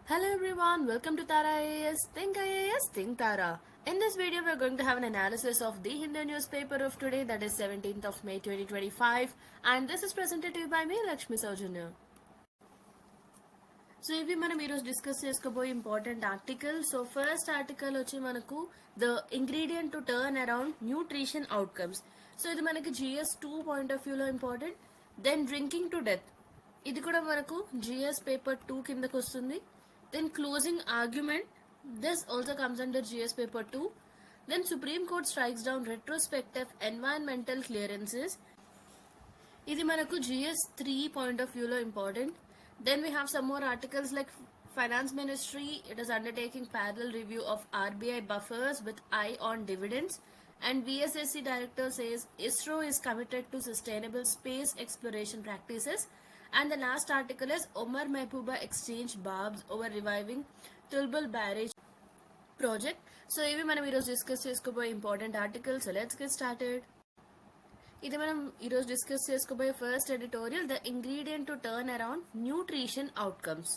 Hello everyone, welcome to Tara IAS. Think IAS, think Tara. In this video, we're going to have an analysis of the Hindu newspaper of today, that is 17th of May 2025, and this is presented to you by me, Lakshmi Saujanya. So ఇవి మనం ఈరోజు discuss చేసుకోబోయే important article. So first article వచ్చి మనకు the ingredient to turn around nutrition outcomes. So ఇది మనకి GS 2 point of వ్యూలో important. Then drinking to death, ఇది కూడా మనకు జిఎస్ పేపర్ 2 కిందకు వస్తుంది. Then closing argument, this also comes under GS paper 2. Then Supreme Court strikes down retrospective environmental clearances, ఇది మనకు జిఎస్ 3 పాయింట్ ఆఫ్ వ్యూలో important. Then we have some more articles like Finance Ministry, it is undertaking parallel review of RBI buffers with eye on dividends. And VSSC director says ISRO is committed to sustainable space exploration practices. And the last article is Omar Mehbooba exchange barbs over reviving Tulbul barrage project. So ఇవి మనం ఈరోజు discuss చేసుకోబోయే important articles. So let's get started. ఇది మనం ఈరోజు discuss చేసుకోబోయే first editorial, the ingredient to turn around nutrition outcomes.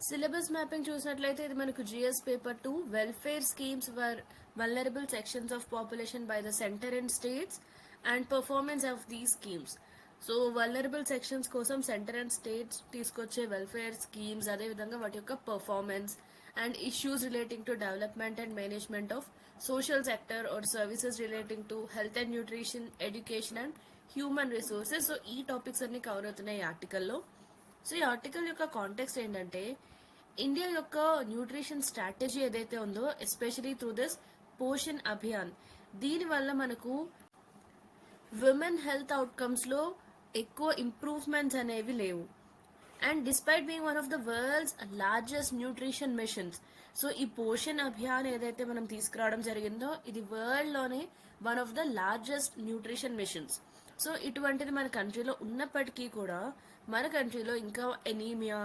Syllabus mapping చూసినట్లయితే ఇది మనకు GS paper 2, welfare schemes for vulnerable sections of population by the centre and states and performance of these schemes. So vulnerable sections కోసం centre and states తీసుకొచ్చే welfare schemes, అదేవిధంగా వాటి యొక్క performance and issues relating to development and management of social sector or services relating to health and nutrition, education and human resources. So ఈ topics అన్ని cover అవుతున్నాయి ఈ ఆర్టికల్లో. సో ఈ ఆర్టికల్ యొక్క కాంటెక్స్ట్ ఏంటంటే, ఇండియా యొక్క న్యూట్రిషన్ స్ట్రాటజీ ఏదైతే ఉందో, especially through this Poshan Abhiyan, దీనివల్ల మనకు విమెన్ హెల్త్ అవుట్కమ్స్లో ఎక్కువ ఇంప్రూవ్మెంట్స్ అనేవి లేవు. And despite being one of the world's largest nutrition missions, so ఈ పోషణ్ అభియాన్ ఏదైతే మనం తీసుకురావడం జరిగిందో, ఇది వరల్డ్లోనే one of the largest nutrition missions. So ఇటువంటిది మన కంట్రీలో ఉన్నప్పటికీ కూడా మన కంట్రీలో ఇంకా ఎనీమియా,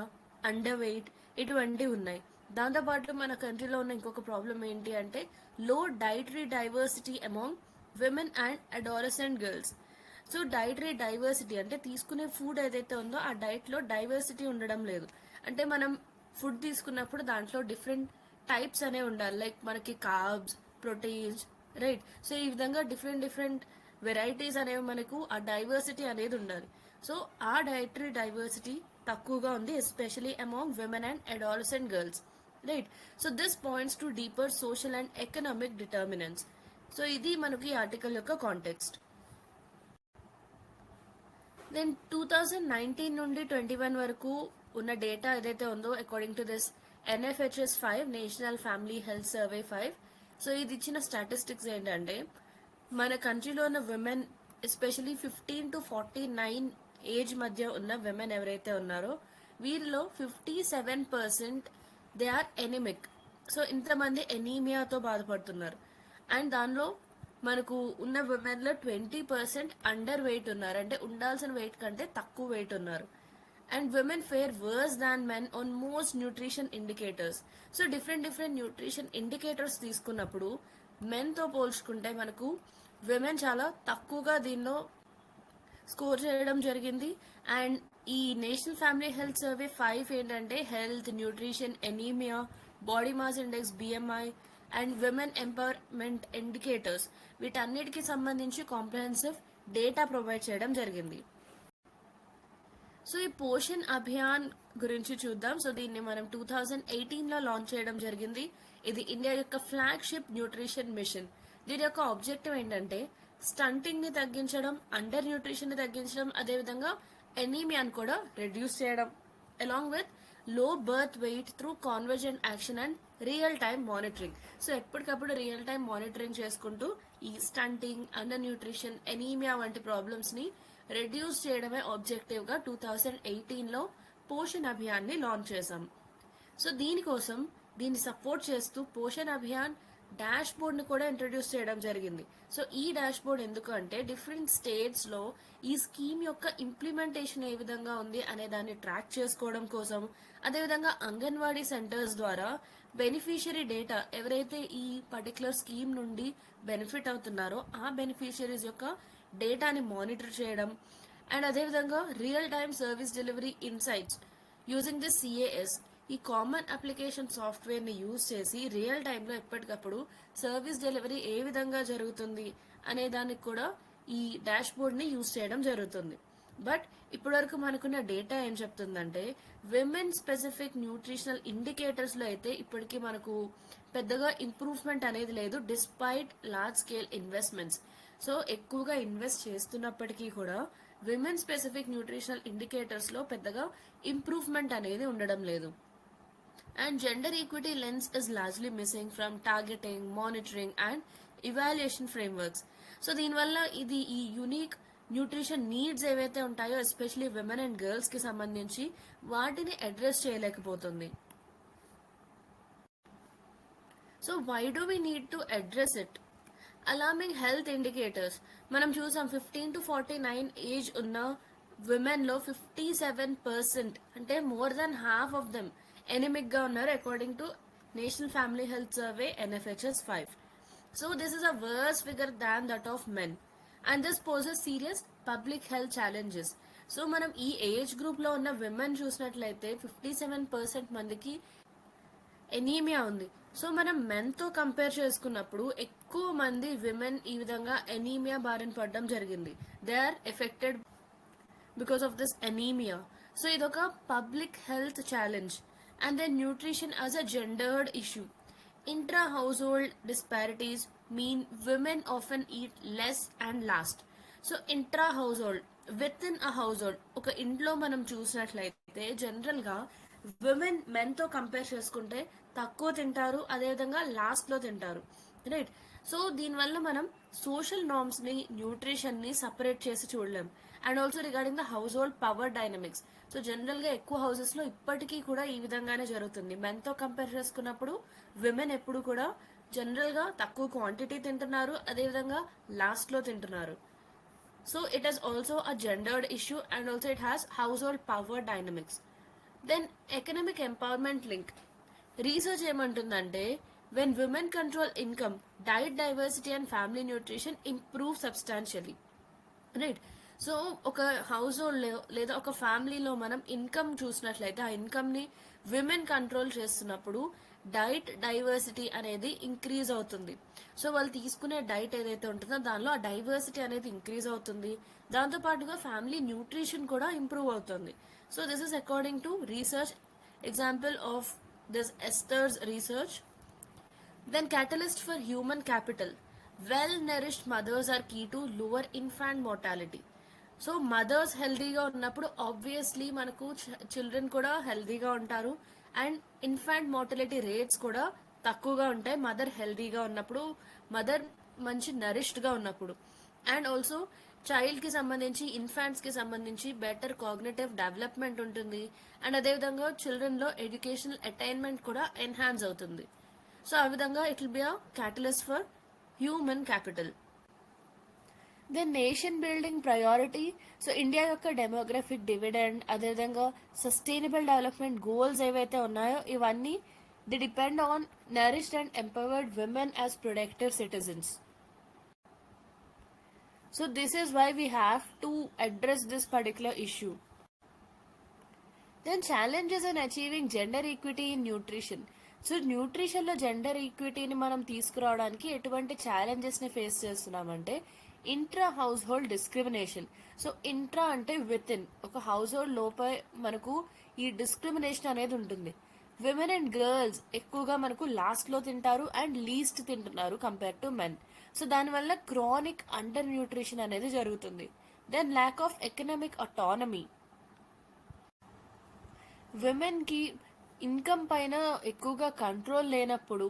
అండర్ వెయిట్ ఇటువంటివి ఉన్నాయి. దాంతోపాటు మన కంట్రీలో ఉన్న ఇంకొక ప్రాబ్లం ఏంటి అంటే లో dietary diversity among women and adolescent girls. So dietary diversity అంటే తీసుకునే ఫుడ్ ఏదైతే ఉందో ఆ డైట్లో డైవర్సిటీ ఉండడం లేదు. అంటే మనం ఫుడ్ తీసుకున్నప్పుడు దాంట్లో డిఫరెంట్ టైప్స్ అనేవి ఉండాలి, లైక్ మనకి కార్బ్స్, ప్రోటీన్స్, రైట్. సో ఈ విధంగా డిఫరెంట్ వెరైటీస్ అనేవి మనకు ఆ డైవర్సిటీ అనేది ఉండాలి. సో ఆ డైటరీ డైవర్సిటీ తక్కువగా ఉంది, especially among women and adolescent girls, right. So this points to deeper social and economic determinants. So ఇది మనకి ఈ ఆర్టికల్ యొక్క కాంటెక్స్ట్. దెన్ 2019 నుండి 21 వరకు ఉన్న డేటా ఏదైతే ఉందో, according to this NFHS 5 national Family Health survey 5. So ఇది ఇచ్చిన స్టాటిస్టిక్స్ ఏంటంటే, మన కంట్రీలో ఉన్న విమెన్, ఎస్పెషలీ 15 to 49 ఏజ్ మధ్య ఉన్న విమెన్ ఎవరైతే ఉన్నారో వీరిలో 57% దే ఆర్ ఎనిమిక్. సో ఇంతమంది ఎనీమియాతో బాధపడుతున్నారు. అండ్ దానిలో మనకు ఉన్న విమెన్లో 20% అండర్ వెయిట్ ఉన్నారు, అంటే ఉండాల్సిన వెయిట్ కంటే తక్కువ వెయిట్ ఉన్నారు. And women fair verse than men on most nutrition indicators. So different nutrition indicators తీసుకున్నప్పుడు మెన్తో పోల్చుకుంటే మనకు విమెన్ చాలా తక్కువగా దీనిలో స్కోర్ చేయడం జరిగింది. అండ్ ఈ నేషనల్ ఫ్యామిలీ హెల్త్ సర్వే 5 ఏంటంటే health, nutrition, anaemia, body mass index BMI and women empowerment indicators, వీటన్నిటికి సంబంధించి కాంప్రహెన్సివ్ డేటా ప్రొవైడ్ చేయడం జరిగింది. సో ఈ పోషణ్ అభియాన్ గురించి చూద్దాం. సో దీన్ని మనం 2018లో లాంచ్ చేయడం జరిగింది. ఇది ఇండియా యొక్క ఫ్లాగ్షిప్ న్యూట్రిషన్ మిషన్. దీని యొక్క ఆబ్జెక్టివ్ ఏంటంటే స్టంటింగ్ ని తగ్గించడం, అండర్ న్యూట్రిషన్ ని తగ్గించడం, అదేవిధంగా ఎనీమియాని కూడా రెడ్యూస్ చేయడం, along with low birth weight through convergent action and real time monitoring. So ఎప్పటికప్పుడు రియల్ టైమ్ మానిటరింగ్ చేసుకుంటూ ఈ స్టంటింగ్, అండర్ న్యూట్రిషన్, ఎనీమియా వంటి ప్రాబ్లమ్స్ ని రెడ్యూస్ చేయడమే ఆబ్జెక్టివ్ గా 2018లో పోషణ్ అభియాన్ ని లాంచ్ చేశాం. సో దీనికోసం దీన్ని సపోర్ట్ చేస్తూ పోషణ్ అభియాన్ డాష్ బోర్డ్ ని కూడా ఇంట్రడ్యూస్ చేయడం జరిగింది. సో ఈ డాష్ బోర్డ్ ఎందుకు అంటే డిఫరెంట్ స్టేట్స్ లో ఈ స్కీమ్ యొక్క ఇంప్లిమెంటేషన్ ఏ విధంగా ఉంది అనే దాన్ని ట్రాక్ చేసుకోవడం కోసం, అదేవిధంగా అంగన్వాడీ సెంటర్స్ ద్వారా బెనిఫిషియరీ డేటా, ఎవరైతే ఈ పర్టికులర్ స్కీమ్ నుండి బెనిఫిట్ అవుతున్నారో ఆ బెనిఫిషియరీస్ యొక్క డేటాని మానిటర్ చేయడం, అండ్ అదేవిధంగా real time service delivery insights, using this CAS, ఈ కామన్ అప్లికేషన్ సాఫ్ట్వేర్ని యూజ్ చేసి రియల్ టైంలో ఎప్పటికప్పుడు సర్వీస్ డెలివరీ ఏ విధంగా జరుగుతుంది అనే దానికి కూడా ఈ డాష్ బోర్డ్ని యూజ్ చేయడం జరుగుతుంది. బట్ ఇప్పటివరకు మనకున్న డేటా ఏం చెప్తుందంటే విమెన్ స్పెసిఫిక్ న్యూట్రిషనల్ ఇండికేటర్స్లో అయితే ఇప్పటికీ మనకు పెద్దగా ఇంప్రూవ్మెంట్ అనేది లేదు, despite large scale investments. So ఎక్కువగా ఇన్వెస్ట్ చేస్తున్నప్పటికీ కూడా విమెన్ స్పెసిఫిక్ న్యూట్రిషనల్ ఇండికేటర్స్లో పెద్దగా ఇంప్రూవ్మెంట్ అనేది ఉండడం లేదు. And gender equity lens is largely missing from targeting, monitoring and evaluation frameworks. So దీనివల్ల ఇది ఈ యూనిక్ న్యూట్రిషన్ నీడ్స్ ఏవైతే ఉంటాయో ఎస్పెషలీ విమెన్ అండ్ గర్ల్స్ కి సంబంధించి వాటిని అడ్రస్ చేయలేకపోతుంది. So why do we need to address it? Alarming health indicators మనం చూసాం. 15 to 49 ఏజ్ ఉన్న విమెన్ లో 57% అంటే more than half of them anaemic గా ఉన్నారు according to National Family Health Survey NFHS 5. So this is a worse figure than that of men and this poses serious public health challenges. So మనం ఈ age group లో ఉన్న women చూసినట్లయితే 57% మందికి anaemia ఉంది. So మనం మెన్ తో compare చేసుకున్నప్పుడు ఎక్కువ మంది విమెన్ ఈ విధంగా ఎనీమియా బారిన పడడం జరిగింది. They are affected because of this anaemia. So ఇదొక public health challenge. And then nutrition as a gendered issue. Intra household disparities mean women often eat less and last. So intra household, within a household, ఒక ఇంట్లో మనం చూసినట్లయితే general గా women men తో compare చేసుకుంటే తక్కువ తింటారు, అదేవిధంగా లాస్ట్ లో తింటారు, రైట్? సో దీనివల్ల మనం సోషల్ నార్మ్స్ ని న్యూట్రిషన్ ని సపరేట్ చేసి చూడలేం. And also regarding the house hold power dynamics. So general గా ఎక్కువ హౌసెస్ లో ఇప్పటికీ కూడా ఈ విధంగానే జరుగుతుంది. మెన్ తో కంపేర్ చేసుకున్నప్పుడు విమెన్ ఎప్పుడు కూడా జనరల్ గా తక్కువ క్వాంటిటీ తింటున్నారు, అదేవిధంగా లాస్ట్ లో తింటున్నారు. So it is also a gendered issue and also it has household power dynamics. Then economic empowerment link. Research ఏమంటుందంటే when women control income, diet diversity and family nutrition improve substantially, right? So ఒక household లేదా ఒక ఫ్యామిలీలో మనం income చూసినట్లయితే ఆ income ని women control చేస్తున్నప్పుడు డైట్ డైవర్సిటీ అనేది ఇంక్రీజ్ అవుతుంది. సో వాళ్ళు తీసుకునే డైట్ ఏదైతే ఉంటుందో దానిలో ఆ డైవర్సిటీ అనేది ఇంక్రీజ్ అవుతుంది. దాంతో పాటుగా ఫ్యామిలీ న్యూట్రిషన్ కూడా ఇంప్రూవ్ అవుతుంది. So this is according to research. Example of this esters research. Then catalyst for human capital. Well-nourished mothers are key to lower infant mortality. So mothers హెల్దీగా ఉన్నప్పుడు obviously మనకు children కూడా హెల్దీగా ఉంటారు and infant mortality rates కూడా తక్కువగా ఉంటాయి mother హెల్దీగా ఉన్నప్పుడు, మదర్ మంచి నరిష్డ్గా ఉన్నప్పుడు. అండ్ ఆల్సో చైల్డ్ కి సంబంధించి, ఇన్ఫాంట్స్ కి సంబంధించి బెటర్ కాగ్నిటివ్ డెవలప్మెంట్ ఉంటుంది. అండ్ అదేవిధంగా చిల్డ్రన్ లో ఎడ్యుకేషనల్ అటైన్మెంట్ కూడా ఎన్హాన్స్ అవుతుంది. సో ఆ విధంగా it will be a catalyst for human capital. Then nation building priority. So India యొక్క డెమోగ్రఫిక్ డివిడెండ్, అదేవిధంగా సస్టైనబుల్ డెవలప్మెంట్ గోల్స్ ఏవైతే ఉన్నాయో ఇవన్నీ the depend on nourished and empowered women as productive citizens. So this is why we have to address this particular issue. Then challenges in achieving gender equity in nutrition. So nutrition లో gender ఈక్విటీని మనం తీసుకురావడానికి ఎటువంటి challenges ని face చేస్తున్నామంటే intra house hold discrimination. So intra అంటే with in, ఒక house hold లోపల మనకు ఈ డిస్క్రిమినేషన్ అనేది ఉంటుంది. విమెన్ అండ్ గర్ల్స్ ఎక్కువగా మనకు లాస్ట్ లో తింటారు అండ్ లీస్ట్ తింటున్నారు కంపేర్ టు మెన్. సో దానివల్ల క్రానిక్ అండర్ న్యూట్రిషన్ అనేది జరుగుతుంది. Then lack of economic autonomy. Women కి ఇన్కమ్ పైన ఎక్కువగా కంట్రోల్ లేనప్పుడు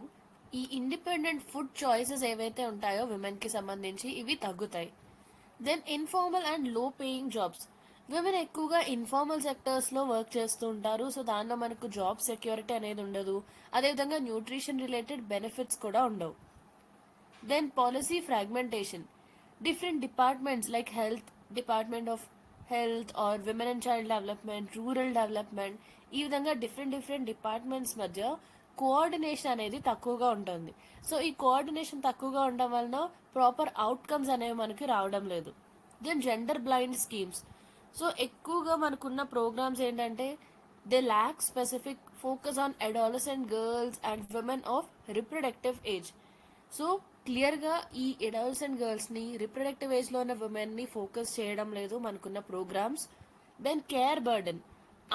ఈ ఇండిపెండెంట్ ఫుడ్ చాయిసెస్ ఏవైతే ఉంటాయో విమెన్ కి సంబంధించి ఇవి తగ్గుతాయి. దెన్ ఇన్ఫార్మల్ అండ్ లో పేయింగ్ జాబ్స్. విమెన్ ఎక్కువగా ఇన్ఫార్మల్ సెక్టర్స్ లో వర్క్ చేస్తూ ఉంటారు. సో దానిలో మనకు జాబ్ సెక్యూరిటీ అనేది ఉండదు, అదేవిధంగా న్యూట్రిషన్ రిలేటెడ్ బెనిఫిట్స్ కూడా ఉండవు. Then policy fragmentation. Different departments like health department of health or women and child development, rural development, ఈ విధంగా డిఫరెంట్ డిపార్ట్మెంట్స్ మధ్య కోఆర్డినేషన్ అనేది తక్కువగా ఉంటుంది. సో ఈ కోఆర్డినేషన్ తక్కువగా ఉండడం వలన ప్రాపర్ అవుట్కమ్స్ అనేవి మనకి రావడం లేదు. Then gender blind schemes. So ఎక్కువగా మనకున్న ప్రోగ్రామ్స్ ఏంటంటే They lack specific focus on adolescent girls and women of reproductive age. So క్లియర్గా ఈ అడల్సెంట్ గర్ల్స్ని రిప్రొడక్టివ్ ఏజ్లో ఉన్న ఉమెన్ని ఫోకస్ చేయడం లేదు మనకున్న programmes. Then care burden,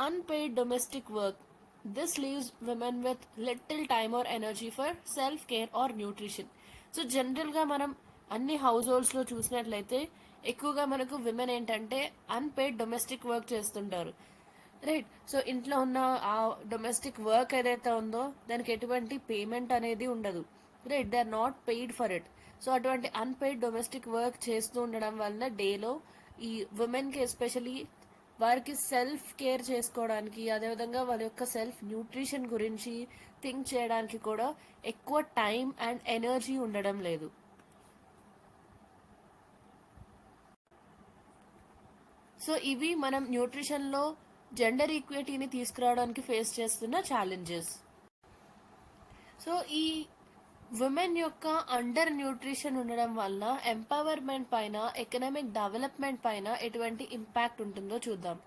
unpaid domestic work. This leaves women with little time or energy for self care or nutrition. So జనరల్గా మనం అన్ని హౌస్ హోల్డ్స్లో చూసినట్లయితే ఎక్కువగా మనకు విమెన్ ఏంటంటే అన్పెయిడ్ డొమెస్టిక్ వర్క్ చేస్తుంటారు, రైట్. సో ఇంట్లో ఉన్న ఆ డొమెస్టిక్ వర్క్ ఏదైతే ఉందో దానికి ఎటువంటి పేమెంట్ అనేది ఉండదు, right. They are not paid for it. So అటువంటి అన్పెయిడ్ డొమెస్టిక్ వర్క్ చేస్తూ ఉండడం వలన డేలో ఈ ఉమెన్కి ఎస్పెషలీ వారికి సెల్ఫ్ కేర్ చేసుకోవడానికి, అదేవిధంగా వాళ్ళ యొక్క సెల్ఫ్ న్యూట్రిషన్ గురించి థింక్ చేయడానికి కూడా ఎక్కువ టైం అండ్ ఎనర్జీ ఉండడం లేదు. సో ఇవి మనం న్యూట్రిషన్లో జెండర్ ఈక్విటీని తీసుకురావడానికి ఫేస్ చేస్తున్న ఛాలెంజెస్. సో ఈ ఉమెన్ యొక్క అండర్ న్యూట్రిషన్ ఉండడం వల్ల ఎంపవర్మెంట్ పైన, ఎకనామిక్ డెవలప్మెంట్ పైన ఎటువంటి ఇంపాక్ట్ ఉంటుందో చూద్దాం.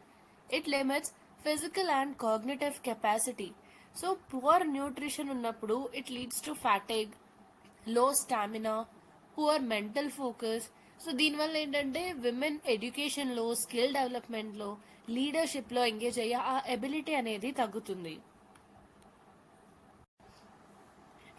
It limits physical and cognitive capacity. So poor nutrition ఉన్నప్పుడు ఇట్ లీడ్స్ టు ఫ్యాటిగ్, లో stamina, poor mental focus. So దీనివల్ల ఏంటంటే విమెన్ ఎడ్యుకేషన్లో, స్కిల్ డెవలప్మెంట్లో, లీడర్షిప్లో ఎంగేజ్ అయ్యే ఆ ఎబిలిటీ అనేది తగ్గుతుంది.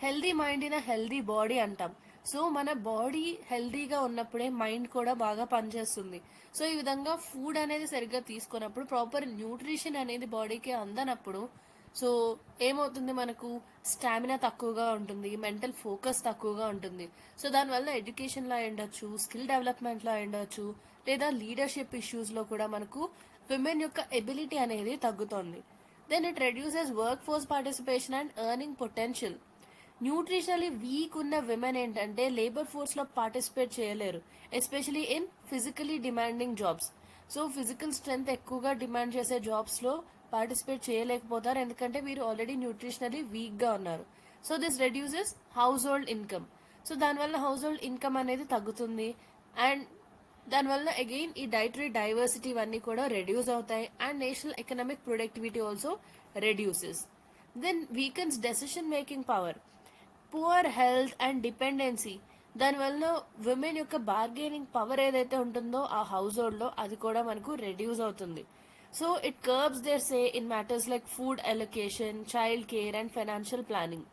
Healthy mind in a healthy body అంటాం. సో మన బాడీ హెల్దీగా ఉన్నప్పుడే మైండ్ కూడా బాగా పనిచేస్తుంది. సో ఈ విధంగా ఫుడ్ అనేది సరిగ్గా తీసుకున్నప్పుడు, ప్రాపర్ న్యూట్రిషన్ అనేది బాడీకి అందనప్పుడు సో ఏమవుతుంది, మనకు స్టామినా తక్కువగా ఉంటుంది, మెంటల్ ఫోకస్ తక్కువగా ఉంటుంది. సో దానివల్ల ఎడ్యుకేషన్లో ఉండొచ్చు, స్కిల్ డెవలప్మెంట్లో ఉండొచ్చు, లేదా లీడర్షిప్ ఇష్యూస్లో కూడా మనకు విమెన్ యొక్క ఎబిలిటీ అనేది తగ్గుతుంది. Then it reduces workforce participation and earning potential. Nutritionally weak ఉన్న విమెన్ ఏంటంటే లేబర్ ఫోర్స్లో పార్టిసిపేట్ చేయలేరు, especially in physically demanding jobs. So physical strength ఎక్కువగా డిమాండ్ చేసే జాబ్స్లో పార్టిసిపేట్ చేయలేకపోతారు, ఎందుకంటే వీరు ఆల్రెడీ న్యూట్రిషనలీ వీక్గా ఉన్నారు. So this reduces house hold income. So దానివల్ల హౌస్ హోల్డ్ ఇన్కమ్ అనేది తగ్గుతుంది, అండ్ దానివల్ల అగైన్ ఈ డైటరీ డైవర్సిటీ ఇవన్నీ కూడా రెడ్యూస్ అవుతాయి, and national economic productivity also reduces. Then weakens decision making power, poor health and dependency. దానివల్ల విమెన్ యొక్క బార్గెనింగ్ పవర్ ఏదైతే ఉంటుందో ఆ హౌస్ హోల్డ్లో అది కూడా మనకు రెడ్యూస్ అవుతుంది. So it curbs their say in matters like food allocation, child care and financial planning.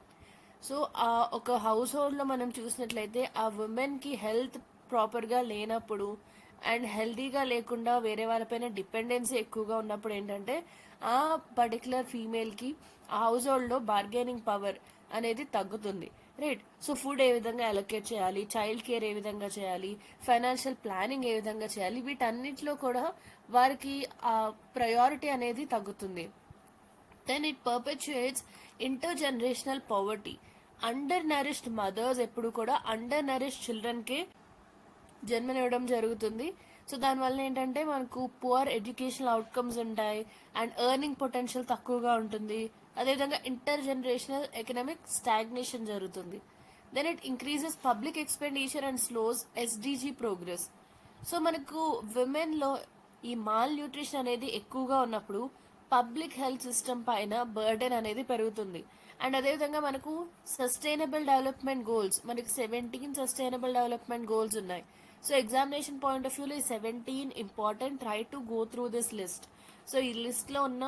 So ఆ ఒక హౌస్ హోల్డ్లో మనం చూసినట్లయితే ఆ ఉమెన్కి హెల్త్ ప్రాపర్గా లేనప్పుడు అండ్ హెల్తీగా లేకుండా వేరే వాళ్ళపైన డిపెండెన్సీ ఎక్కువగా ఉన్నప్పుడు ఏంటంటే ఆ పర్టికులర్ ఫీమేల్కి ఆ హౌస్ హోల్డ్లో బార్గెనింగ్ పవర్ అనేది తగ్గుతుంది, రైట్. సో ఫుడ్ ఏ విధంగా అలొకేట్ చేయాలి, చైల్డ్ కేర్ ఏ విధంగా చేయాలి, ఫైనాన్షియల్ ప్లానింగ్ ఏ విధంగా చేయాలి, వీటన్నిటిలో కూడా వారికి ఆ ప్రయారిటీ అనేది తగ్గుతుంది. Then it perpetuates intergenerational poverty. Undernourished mothers ఎప్పుడు కూడా అండర్ నరిష్డ్ చిల్డ్రన్కే జన్మనివ్వడం జరుగుతుంది. సో దానివల్ల ఏంటంటే మనకు పువర్ ఎడ్యుకేషనల్ అవుట్కమ్స్ ఉంటాయి, అండ్ ఎర్నింగ్ పొటెన్షియల్ తక్కువగా ఉంటుంది, అదేవిధంగా ఇంటర్ జనరేషనల్ ఎకనామిక్ స్టాగ్నేషన్ జరుగుతుంది. Then it increases public expenditure and slows SDG progress. So మనకు విమెన్లో ఈ మాల్ న్యూట్రిషన్ అనేది ఎక్కువగా ఉన్నప్పుడు పబ్లిక్ హెల్త్ సిస్టమ్ పైన బర్డెన్ అనేది పెరుగుతుంది, అండ్ అదేవిధంగా మనకు సస్టైనబుల్ డెవలప్మెంట్ గోల్స్, మనకి 17 సస్టైనబుల్ డెవలప్మెంట్ గోల్స్ ఉన్నాయి. సో ఎగ్జామినేషన్ పాయింట్ ఆఫ్ వ్యూలో ఈ 17 important, try to go through this list. So ఈ లిస్ట్లో ఉన్న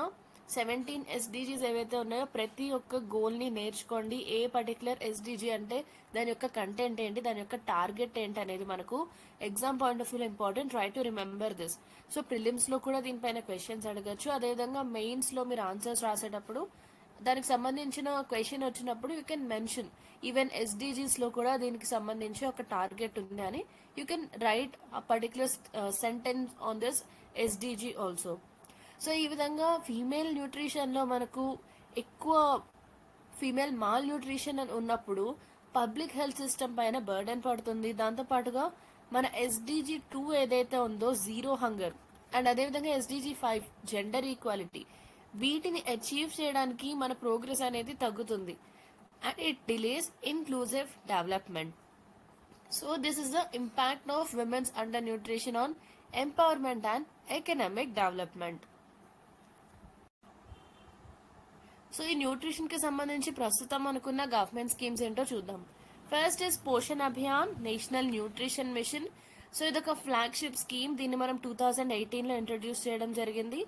17 ఎస్డిజీస్ ఏవైతే ఉన్నాయో ప్రతి ఒక్క గోల్ని నేర్చుకోండి. ఏ పర్టికులర్ ఎస్డిజీ అంటే దాని యొక్క కంటెంట్ ఏంటి, దాని యొక్క టార్గెట్ ఏంటి అనేది మనకు ఎగ్జామ్ పాయింట్ ఆఫ్ వ్యూలో important, try to remember this. So ప్రిలిమ్స్లో కూడా దీనిపైన క్వశ్చన్స్ అడగచ్చు, అదేవిధంగా మెయిన్స్లో మీరు ఆన్సర్స్ రాసేటప్పుడు దానికి సంబంధించిన క్వశ్చన్ వచ్చినప్పుడు యూ కెన్ మెన్షన్ ఈవెన్ ఎస్డిజీస్లో కూడా దీనికి సంబంధించి ఒక టార్గెట్ ఉంది అని you can write a particular sentence on this SDG also. So ఈ విధంగా ఫీమేల్ న్యూట్రిషన్లో మనకు ఎక్కువ ఫీమేల్ మాల్ న్యూట్రిషన్ ఉన్నప్పుడు పబ్లిక్ హెల్త్ సిస్టమ్ పైన బర్డెన్ పడుతుంది. దాంతోపాటుగా మన ఎస్డిజి 2 ఏదైతే ఉందో జీరో హంగర్, అండ్ అదేవిధంగా ఎస్డిజి 5 జెండర్ ఈక్వాలిటీ, వీటిని అచీవ్ చేయడానికి మన ప్రోగ్రెస్ అనేది తగ్గుతుంది, and it delays inclusive development. So this is the impact of women's under nutrition on empowerment and economic development. So ఈ న్యూట్రిషన్ కి సంబంధించి ప్రస్తుతం అనుకున్న గవర్నమెంట్ స్కీమ్స్ ఏంటో చూద్దాం. First is Poshan Abhiyan national nutrition mission. So ఇది ఒక ఫ్లాగ్షిప్ స్కీమ్. దీన్ని మనం 2018లో ఇంట్రడ్యూస్ చేయడం జరిగింది.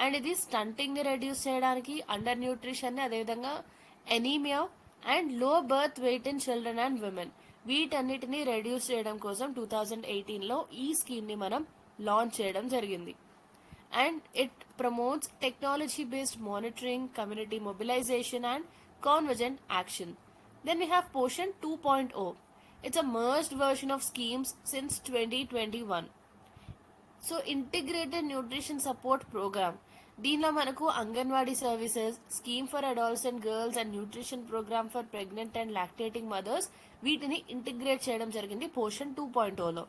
అండ్ ఇది స్టంటింగ్ ని రెడ్యూస్ చేయడానికి, అండర్ న్యూట్రిషన్ ని, అదేవిధంగా ఎనీమియా అండ్ లో birth wait in children and women, వీటన్నిటిని రెడ్యూస్ చేయడం కోసం 2018లో ఈ స్కీమ్ ని మనం లాంచ్ చేయడం జరిగింది. And it promotes technology based monitoring, community mobilization, and convergent action. Then we have Poshan 2.0. It's a merged version of schemes since 2021. So integrated nutrition support programme, దీనిలో మనకు anganwadi services, scheme for adults and girls and nutrition programme for pregnant and lactating mothers, వీటిని integrate చేయడం జరిగింది పోషన్ 2.0లో.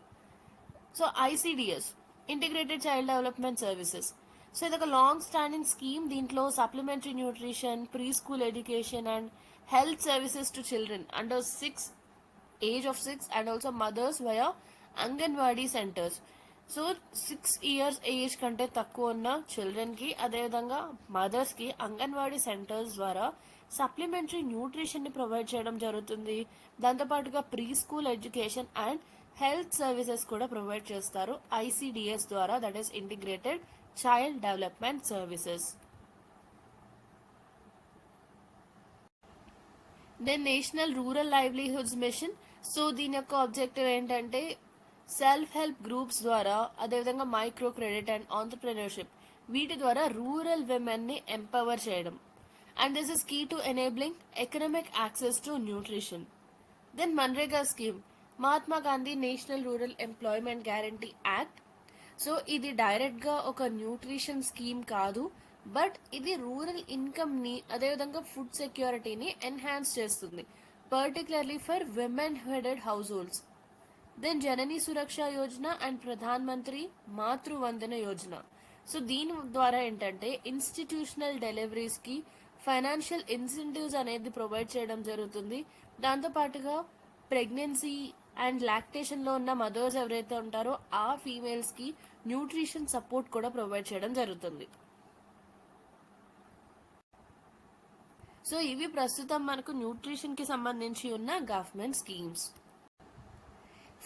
So ICDS, integrated child development services. So ఇది ఒక long standing scheme. దీంట్లో supplementary nutrition, pre school education and health services to children under age of 6 and also mothers via anganwadi centres. So 6 years age కంటే తక్కువ ఉన్న children కి, అదేవిధంగా mothers కి anganwadi centres ద్వారా సప్లిమెంటరీ న్యూట్రిషన్ ని ప్రొవైడ్ చేయడం జరుగుతుంది. దాంతోపాటుగా pre school education and health services కూడా ప్రొవైడ్ చేస్తారు ఐసిడిఎస్ ద్వారా, that is Integrated child development Services. Then National Rural Livelihoods Mission. So దీని యొక్క ఆబ్జెక్టివ్ ఏంటంటే సెల్ఫ్ హెల్ప్ గ్రూప్స్ ద్వారా, అదేవిధంగా మైక్రో క్రెడిట్ అండ్ ఆంటర్ప్రెన్యూర్షిప్, వీటి ద్వారా రూరల్ విమెన్ ని ఎంపవర్ చేయడం. And this is key to enabling economic access to nutrition. Then MNREGA scheme, Mahatma Gandhi National Rural Employment Guarantee Act. So ఇది డైరెక్ట్ గా ఒక న్యూట్రిషన్ స్కీమ్ కాదు, బట్ ఇది రూరల్ ఇన్కమ్ ని, అదేవిధంగా ఫుడ్ సెక్యూరిటీని ఎన్హాన్స్ చేస్తుంది, particularly for women headed households. Then Janani Suraksha Yojana and Pradhan Mantri Matru Vandana Yojana. So దీని ద్వారా ఏంటంటే ఇన్స్టిట్యూషనల్ డెలివరీస్ కి ఫైనాన్షియల్ ఇన్సెంటివ్స్ అనేది ప్రొవైడ్ చేయడం జరుగుతుంది. దాంతోపాటుగా ప్రెగ్నెన్సీ అండ్ లాక్టేషన్ లో ఉన్న మదర్స్ ఎవరైతే ఉంటారో ఆ ఫీమేల్స్ కి న్యూట్రిషన్ సపోర్ట్ కూడా ప్రొవైడ్ చేయడం జరుగుతుంది. సో ఇవి ప్రస్తుతం మనకు న్యూట్రిషన్ కి సంబంధించి ఉన్న government schemes.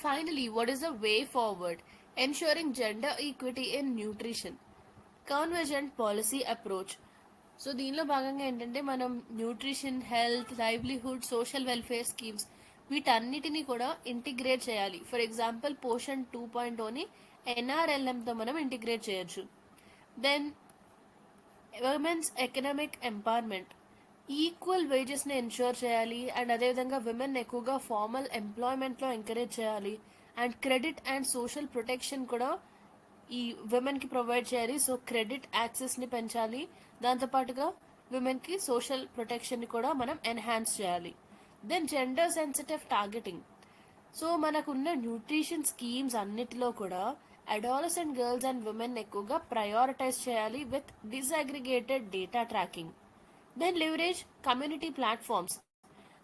Finally, what is the way forward? Ensuring gender equity in nutrition, convergent policy approach. So దీనిలో భాగంగా ఏంటంటే మనం nutrition, health, livelihood, social welfare schemes, వీటన్నిటిని కూడా ఇంటిగ్రేట్ చేయాలి. ఫర్ ఎగ్జాంపుల్ పోషన్ 2.0ని ఎన్ఆర్ఎల్ఎంతో మనం ఇంటిగ్రేట్ చేయొచ్చు. Then women's economic empowerment, equal వేజెస్ని ఎన్ష్యూర్ చేయాలి. అండ్ అదేవిధంగా విమెన్ ఎక్కువగా ఫార్మల్ ఎంప్లాయ్మెంట్లో ఎంకరేజ్ చేయాలి. And credit and social protection కూడా ఈ విమెన్కి ప్రొవైడ్ చేయాలి. సో క్రెడిట్ యాక్సెస్ని పెంచాలి. దాంతోపాటుగా విమెన్కి సోషల్ ప్రొటెక్షన్ని కూడా మనం ఎన్హాన్స్ చేయాలి. Then gender sensitive targeting. So మనకున్న న్యూట్రిషన్ స్కీమ్స్ అన్నిటిలో కూడా అడాలసెంట్ గర్ల్స్ అండ్ విమెన్ ఎక్కువగా ప్రయారిటైజ్ చేయాలి with disaggregated data tracking. Then leverage community platforms.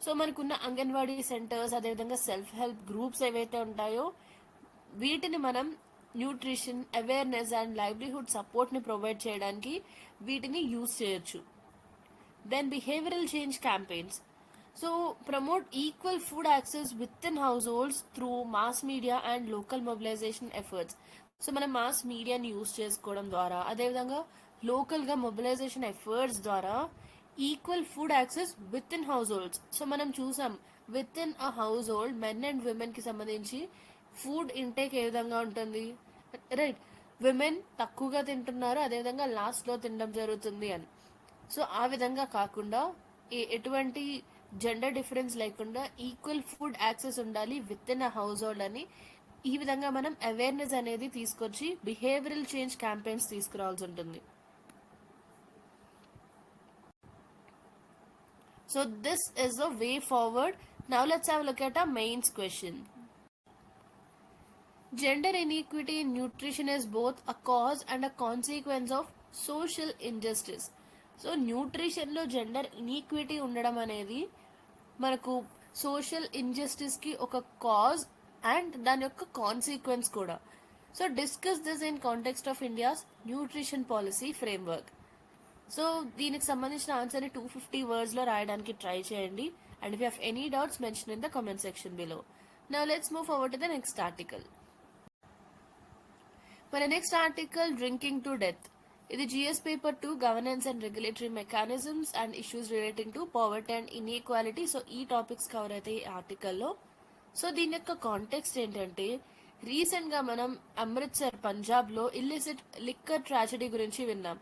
So మనకున్న అంగన్వాడీ సెంటర్స్, అదేవిధంగా సెల్ఫ్ హెల్ప్ గ్రూప్స్ ఏవైతే ఉంటాయో వీటిని మనం న్యూట్రిషన్ అవేర్నెస్ అండ్ లైవ్లీహుడ్ సపోర్ట్ని ప్రొవైడ్ చేయడానికి వీటిని యూజ్ చేయొచ్చు. Then behavioural change campaigns. So promote equal food access within house holds through mass media and local mobilisation efforts. So మనం మాస్ మీడియాని యూజ్ చేసుకోవడం ద్వారా, అదేవిధంగా లోకల్గా మొబిలైజేషన్ ఎఫర్ట్స్ ద్వారా equal food access within households. So మనం చూసాం within a household men and women కి సంబంధించి ఫుడ్ ఇంటేక్ ఏ విధంగా ఉంటుంది, రైట్? విమెన్ తక్కువగా తింటున్నారు, అదేవిధంగా లాస్ట్లో తినడం జరుగుతుంది అని. సో ఆ విధంగా కాకుండా ఎటువంటి జెండర్ డిఫరెన్స్ లేకుండా ఈక్వల్ ఫుడ్ యాక్సెస్ ఉండాలి with in a house hold అని ఈ విధంగా మనం అవేర్నెస్ అనేది తీసుకొచ్చి బిహేవియరల్ చేంజ్ క్యాంపెయిన్స్ తీసుకురావాల్సి ఉంటుంది. So this is the way forward. Now let's have a look at our mains question. Gender inequity in nutrition is both a cause and a consequence of social injustice. So న్యూట్రిషన్లో gender inequity ఉండడం అనేది మనకు social ఇంజస్టిస్కి ఒక cause and దాని యొక్క consequence కూడా. So discuss this in context of India's nutrition policy framework. So దీనికి సంబంధించిన ఆన్సర్ని 250 వర్డ్స్లో రాయడానికి ట్రై చేయండి. And if you have any doubts mention in the comment section below. Now let's move forward to the next article. మన next article drinking to death. ఇది GS paper 2 governance and regulatory mechanisms and issues relating to poverty and inequality. So ఈ topics cover అయితే ఈ ఆర్టికల్లో. So దీని యొక్క context ఏంటంటే, recent గా మనం అమృత్సర్ పంజాబ్ లో ఇల్లిసిట్ లిక్కర్ ట్రాజడీ గురించి విన్నాం.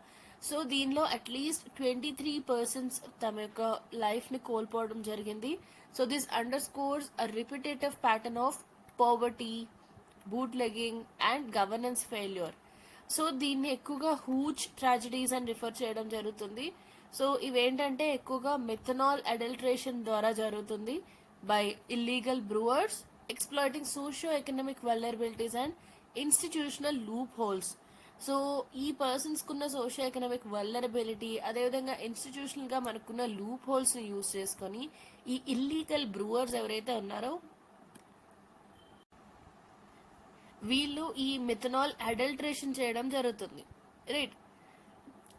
సో దీనిలో అట్లీస్ట్ 23 పర్సన్స్ తమ యొక్క లైఫ్ ని కోల్పోవడం జరిగింది. So this under scores a repetitive pattern of poverty, boot legging and governance failure. So దీన్ని ఎక్కువగా హూజ్ ట్రాజడీస్ అని రిఫర్ చేయడం జరుగుతుంది. సో ఇవేంటంటే ఎక్కువగా మిథనాల్ అడల్ట్రేషన్ ద్వారా జరుగుతుంది by illegal brewers exploiting socio-economic vulnerabilities and institutional loopholes. So ఈ పర్సన్స్ కున్న సోషియో ఎకనామిక్ వల్నరబిలిటీ, అదేవిధంగా ఇన్స్టిట్యూషనల్ గా మనకున్న లూప్ హోల్స్ ని యూజ్ చేసుకొని ఈ ఇల్లీగల్ బ్రూవర్స్ ఎవరైతే ఉన్నారో వీళ్ళు ఈ మిథనాల్ అడల్ట్రేషన్ చేయడం జరుగుతుంది, right.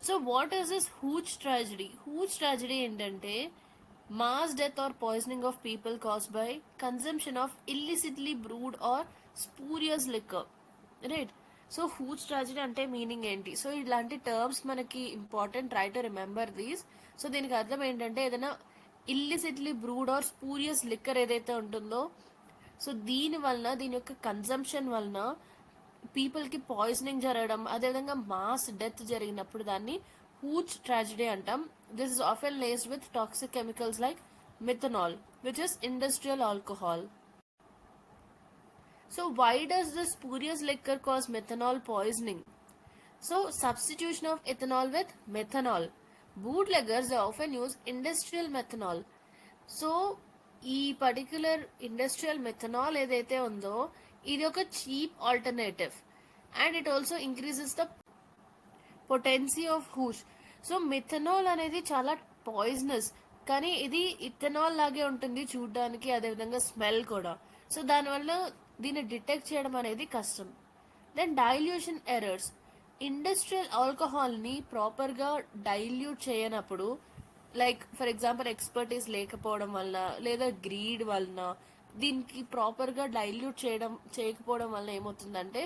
So what is this hooch tragedy? Hooch tragedy ఏంటంటే mass death or poisoning of people caused by consumption of illicitly brewed or spurious liquor, right. So hooch tragedy అంటే meaning ఏంటి? So ఇలాంటి terms మనకి important, try to remember these. So దీనికి అర్థం ఏంటంటే ఏదైనా illicitly brewed or spurious liquor ఏదైతే ఉంటుందో, సో దీని వలన, దీని యొక్క కన్జంప్షన్ వలన పీపుల్కి పాయిజనింగ్ జరగడం, అదేవిధంగా మాస్ డెత్ జరిగినప్పుడు దాన్ని హూజ్ ట్రాజడీ అంటాం. This is often laced with toxic chemicals like methanol, which is industrial alcohol. So why does the spurious liquor cause methanol poisoning? So substitution of ethanol with methanol. Bootleggers often use industrial methanol. So ఈ particular industrial methanol ఏదైతే ఉందో ఇది ఒక cheap alternative and it also increases the potency of hooch. So methanol అనేది చాలా poisonous, కానీ ఇది ethanol లాగే ఉంటుంది చూడడానికి, అదేవిధంగా స్మెల్ కూడా. సో దానివల్ల దీన్ని డిటెక్ట్ చేయడం అనేది కష్టం. Then dilution errors. ఇండస్ట్రియల్ ఆల్కహాల్ని ప్రాపర్గా డైల్యూట్ చేయనప్పుడు, లైక్ ఫర్ ఎగ్జాంపుల్ ఎక్స్పర్టీస్ లేకపోవడం వల్ల లేదా గ్రీడ్ వలన దీనికి ప్రాపర్గా డైల్యూట్ చేయకపోవడం వల్ల ఏమవుతుందంటే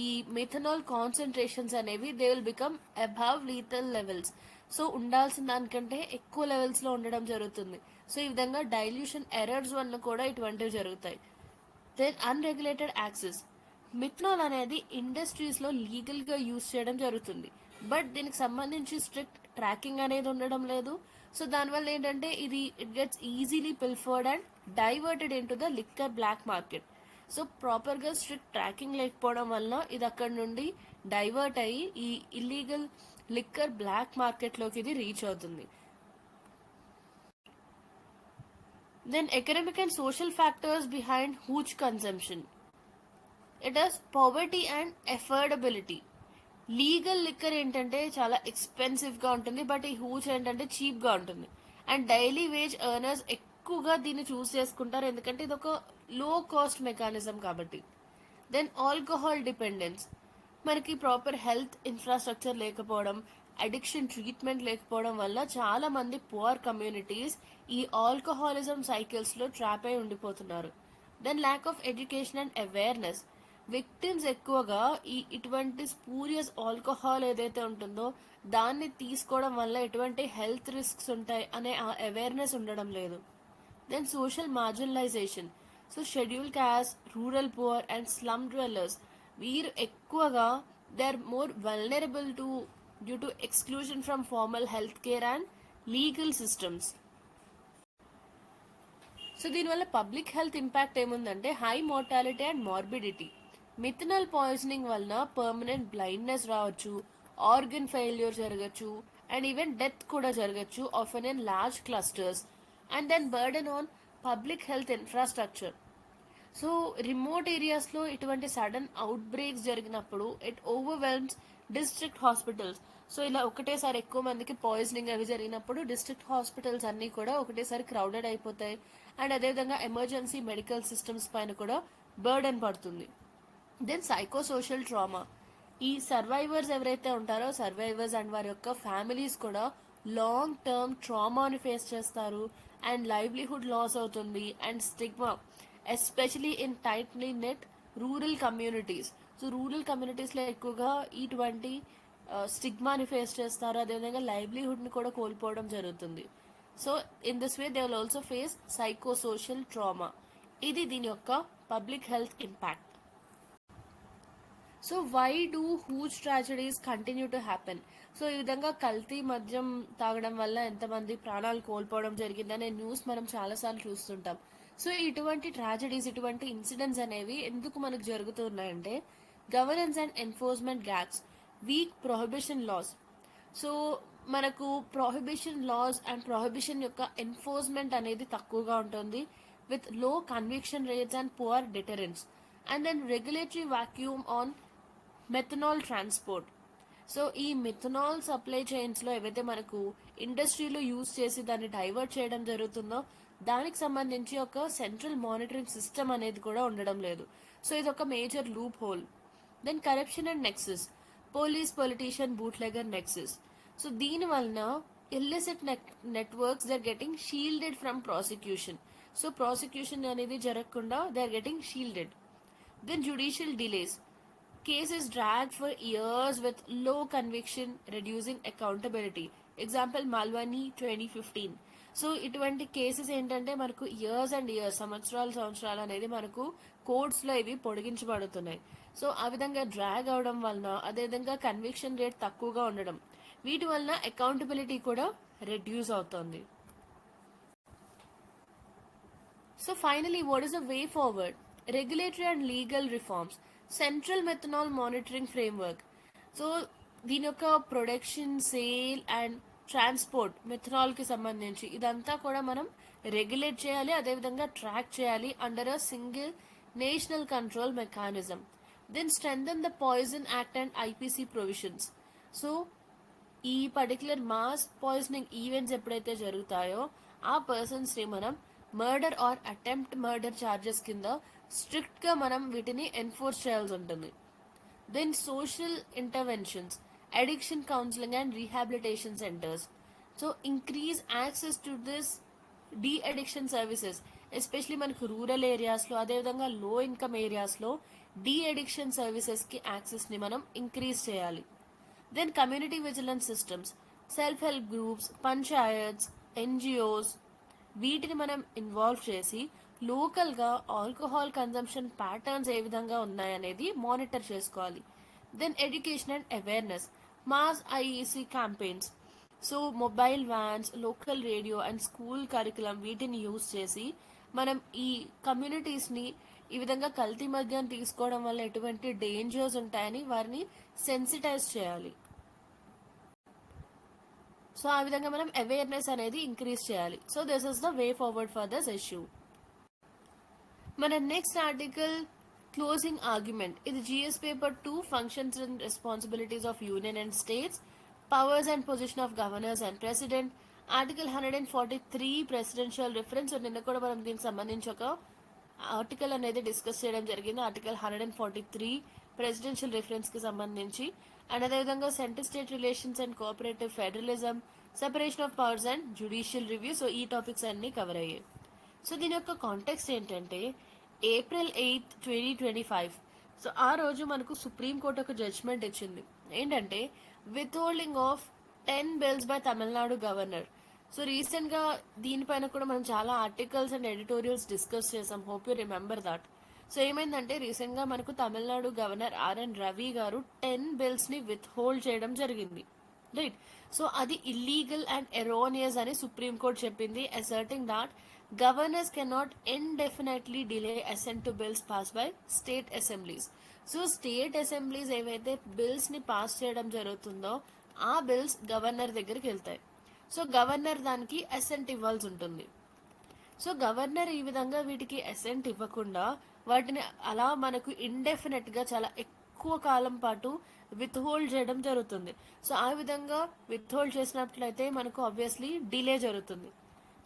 ఈ మిథనాల్ కాన్సన్ట్రేషన్స్ అనేవి they will become above lethal levels. So ఉండాల్సిన దానికంటే ఎక్కువ లెవెల్స్ లో ఉండడం జరుగుతుంది. సో ఈ విధంగా డైల్యూషన్ ఎర్రర్స్ వల్ల కూడా ఇటువంటివి జరుగుతాయి. Then unregulated access. మిథనాల్ అనేది ఇండస్ట్రీస్ లో లీగల్ గా యూజ్ చేయడం జరుగుతుంది, బట్ దీనికి సంబంధించి స్ట్రిక్ట్ ట్రాకింగ్ అనేది ఉండడం లేదు. సో దానివల్ల ఏంటంటే it gets easily pilfered and diverted into the liquor black market. So ప్రాపర్గా స్ట్రిక్ట్ ట్రాకింగ్ లేకపోవడం వల్ల ఇది అక్కడ నుండి డైవర్ట్ అయ్యి ఈ ఇల్లీగల్ లిక్కర్ బ్లాక్ మార్కెట్లోకి ఇది రీచ్ అవుతుంది. Then economic and social factors behind whose consumption. It is poverty and affordability. Legal liquor ఏంటంటే చాలా ఎక్స్పెన్సివ్గా ఉంటుంది, బట్ ఈ హూజ్ ఏంటంటే చీప్గా ఉంటుంది. అండ్ డైలీ వేజ్ ఎర్నర్స్ ఎక్కువగా దీన్ని చూస్ చేసుకుంటారు, ఎందుకంటే ఇది ఒక లో కాస్ట్ మెకానిజం కాబట్టి. Then alcohol dependence. మనకి ప్రాపర్ హెల్త్ ఇన్ఫ్రాస్ట్రక్చర్ లేకపోవడం, అడిక్షన్ ట్రీట్మెంట్ లేకపోవడం వల్ల చాలా మంది పువర్ కమ్యూనిటీస్ ఈ ఆల్కహాలిజం సైకిల్స్ లో ట్రాప్ అయి ఉండిపోతున్నారు. Then lack of education and awareness. Victims ఎక్కువగా ఇటువంటి స్పూరియస్ ఆల్కహాల్ ఏదైతే ఉంటుందో దాన్ని తీసుకోవడం వల్ల ఎటువంటి హెల్త్ రిస్క్స్ ఉంటాయి అనే ఆ అవేర్నెస్ ఉండడం లేదు. Then social marginalization. So schedule caste, rural poor and slum dwellers వీరు ఎక్కువగా they are more vulnerable due to exclusion from formal health care and legal systems. So దీనివల్ల పబ్లిక్ హెల్త్ ఇంపాక్ట్ ఏముందంటే high mortality and morbidity. Methanol poisoning వలన permanent blindness రావచ్చు, organ failure జరగచ్చు, and even death కూడా జరగచ్చు, often in large clusters. And then burden on public health infrastructure. So remote ఏరియాస్లో ఇటువంటి sudden out breaks జరిగినప్పుడు it ఓవర్వెల్మ్స్ district hospitals. So ఇలా ఒకటేసారి ఎక్కువ మందికి పాయిజనింగ్ అవి జరిగినప్పుడు డిస్ట్రిక్ట్ హాస్పిటల్స్ అన్నీ కూడా ఒకటేసారి క్రౌడెడ్ అయిపోతాయి, అండ్ అదేవిధంగా ఎమర్జెన్సీ మెడికల్ సిస్టమ్స్ పైన కూడా బర్డెన్ పడుతుంది. Then psychosocial trauma. ఈ సర్వైవర్స్ ఎవరైతే ఉంటారో సర్వైవర్స్ అండ్ వారి యొక్క ఫ్యామిలీస్ కూడా లాంగ్ టర్మ్ ట్రామాని ఫేస్ చేస్తారు అండ్ లైవ్లీహుడ్ లాస్ అవుతుంది and stigma especially in tightly knit rural communities. So rural కమ్యూనిటీస్లో ఎక్కువగా ఇటువంటి స్టిగ్మాని ఫేస్ చేస్తారు, అదేవిధంగా లైవ్లీహుడ్ని కూడా కోల్పోవడం జరుగుతుంది. So in this way they will also face psychosocial trauma. ఇది దీని యొక్క public health impact. So why do huge tragedies continue to happen? So ఈ విధంగా కల్తీ మద్యం తాగడం వల్ల ఎంతమంది ప్రాణాలు కోల్పోవడం జరిగిందనే న్యూస్ మనం చాలాసార్లు చూస్తుంటాం. సో ఇటువంటి ట్రాజడీస్, ఇటువంటి ఇన్సిడెంట్స్ అనేవి ఎందుకు మనకు జరుగుతున్నాయంటే governance and enforcement gaps, weak prohibition laws. So మనకు ప్రొహిబిషన్ లాస్ అండ్ ప్రొహిబిషన్ యొక్క ఎన్ఫోర్స్మెంట్ అనేది తక్కువగా ఉంటుంది with low conviction rates and poor deterrence. And then regulatory vacuum on methanol transport. So ఈ మిథనాల్ సప్లై చైన్స్లో ఏవైతే మనకు ఇండస్ట్రీలో యూజ్ చేసి దాన్ని డైవర్ట్ చేయడం జరుగుతుందో దానికి సంబంధించి ఒక సెంట్రల్ మానిటరింగ్ సిస్టమ్ అనేది కూడా ఉండడం లేదు. సో ఇది ఒక major loophole. Then corruption and nexus, police politician bootlegger nexus. So దీని వలన illicit networks they are getting shielded from prosecution. So prosecution అనేది జరగకుండా they are getting shielded. Then judicial delays, cases dragged for years with low conviction, reducing accountability. Example Malwani 2015. So ఇటువంటి cases ఏంటంటే మనకు years and years, సంవత్సరాలు అనేది మనకు కోర్ట్స్లో ఇవి పొడిగించబడుతున్నాయి. So ఆ విధంగా డ్రాగ్ అవడం వలన, అదేవిధంగా కన్విక్షన్ రేట్ తక్కువగా ఉండడం, వీటి వలన అకౌంటబిలిటీ కూడా రెడ్యూస్ అవుతుంది. So finally what is the way forward? Regulatory and legal reforms, central methanol monitoring framework. So దీని యొక్క ప్రొడక్షన్, సేల్ అండ్ ట్రాన్స్పోర్ట్ మెథనాల్కి సంబంధించి ఇదంతా కూడా మనం రెగ్యులేట్ చేయాలి, అదేవిధంగా ట్రాక్ చేయాలి under a single national control mechanism. Then strengthen the poison act and IPC provisions. So ఈ పర్టికులర్ మాస్ పాయిజనింగ్ ఈవెంట్స్ ఎప్పుడైతే జరుగుతాయో ఆ పర్సన్స్ని మనం murder or attempt murder charges కింద స్ట్రిక్ట్గా మనం వీటిని ఎన్ఫోర్స్ చేయాల్సి ఉంటుంది. Then social interventions, addiction counselling and rehabilitation centres. So increase access to this de addiction services, especially మనకు రూరల్ ఏరియాస్లో, అదేవిధంగా లో ఇన్కమ్ ఏరియాస్లో డీ అడిక్షన్ సర్వీసెస్కి యాక్సెస్ని మనం ఇంక్రీజ్ చేయాలి. Then community vigilance systems, self help groups, panchayats, NGOs, వీటిని మనం ఇన్వాల్వ్ చేసి లోకల్గా ఆల్కహాల్ కన్జంప్షన్ ప్యాటర్న్స్ ఏ విధంగా ఉన్నాయనేది మానిటర్ చేసుకోవాలి. Then education and awareness, mass IEC campaigns. So mobile vans, local radio and school curriculum వీటిని యూజ్ చేసి మనం ఈ కమ్యూనిటీస్ని ఈ విధంగా కల్తీ మద్యం తీసుకోవడం వల్ల ఎటువంటి డేంజర్స్ ఉంటాయని వారిని సెన్సిటైజ్ చేయాలి. సో ఆ విధంగా మనం అవేర్నెస్ అనేది ఇంక్రీజ్ చేయాలి. So this is the way forward for this issue. మన నెక్స్ట్ ఆర్టికల్ క్లోజింగ్ ఆర్గ్యుమెంట్. ఇది GS paper 2 functions and responsibilities of union and states, powers and position of governors and president, article 143 presidential reference. నిన్న కూడా మనం దీనికి సంబంధించి ఒక article అనేది discuss చేయడం జరిగింది, ఆర్టికల్ 143 ప్రెసిడెన్షియల్ రిఫరెన్స్కి సంబంధించి. అండ్ అదేవిధంగా centre state relations and cooperative federalism, separation of powers and judicial review. So ఈ టాపిక్స్ అన్ని కవర్ అయ్యాయి. సో దీని యొక్క కాంటెక్స్ట్ ఏంటంటే April 8, 2025. సో ఆ రోజు మనకు సుప్రీంకోర్టు ఒక జడ్జ్మెంట్ ఇచ్చింది ఏంటంటే with holding of 10 bills by Tamil Nadu governor. So రీసెంట్గా దీనిపైన కూడా మనం చాలా ఆర్టికల్స్ అండ్ ఎడిటోరియల్స్ డిస్కస్ చేసాం, hope you remember that. So ఏమైందంటే రీసెంట్గా మనకు తమిళనాడు గవర్నర్ ఆర్ఎన్ రవి గారు 10 బిల్స్ని విత్ హోల్డ్ చేయడం జరిగింది, రైట్. సో అది ఇల్లీగల్ అండ్ ఎరోనియస్ అని సుప్రీంకోర్టు చెప్పింది, asserting that governors cannot indefinitely delay assent to bills passed by state assemblies. So state assemblies ఏవైతే బిల్స్ని పాస్ చేయడం జరుగుతుందో ఆ బిల్స్ గవర్నర్ దగ్గరికి వెళ్తాయి. సో గవర్నర్ దానికి అసెంట్ ఇవ్వాల్సి ఉంటుంది. సో గవర్నర్ ఈ విధంగా వీటికి అసెంట్ ఇవ్వకుండా వాటిని అలా మనకు ఇండెఫినెట్గా చాలా ఎక్కువ కాలం పాటు విత్ హోల్డ్ చేయడం జరుగుతుంది. సో ఆ విధంగా విత్ హోల్డ్ చేసినట్లయితే మనకు ఆబ్వియస్లీ డిలే జరుగుతుంది.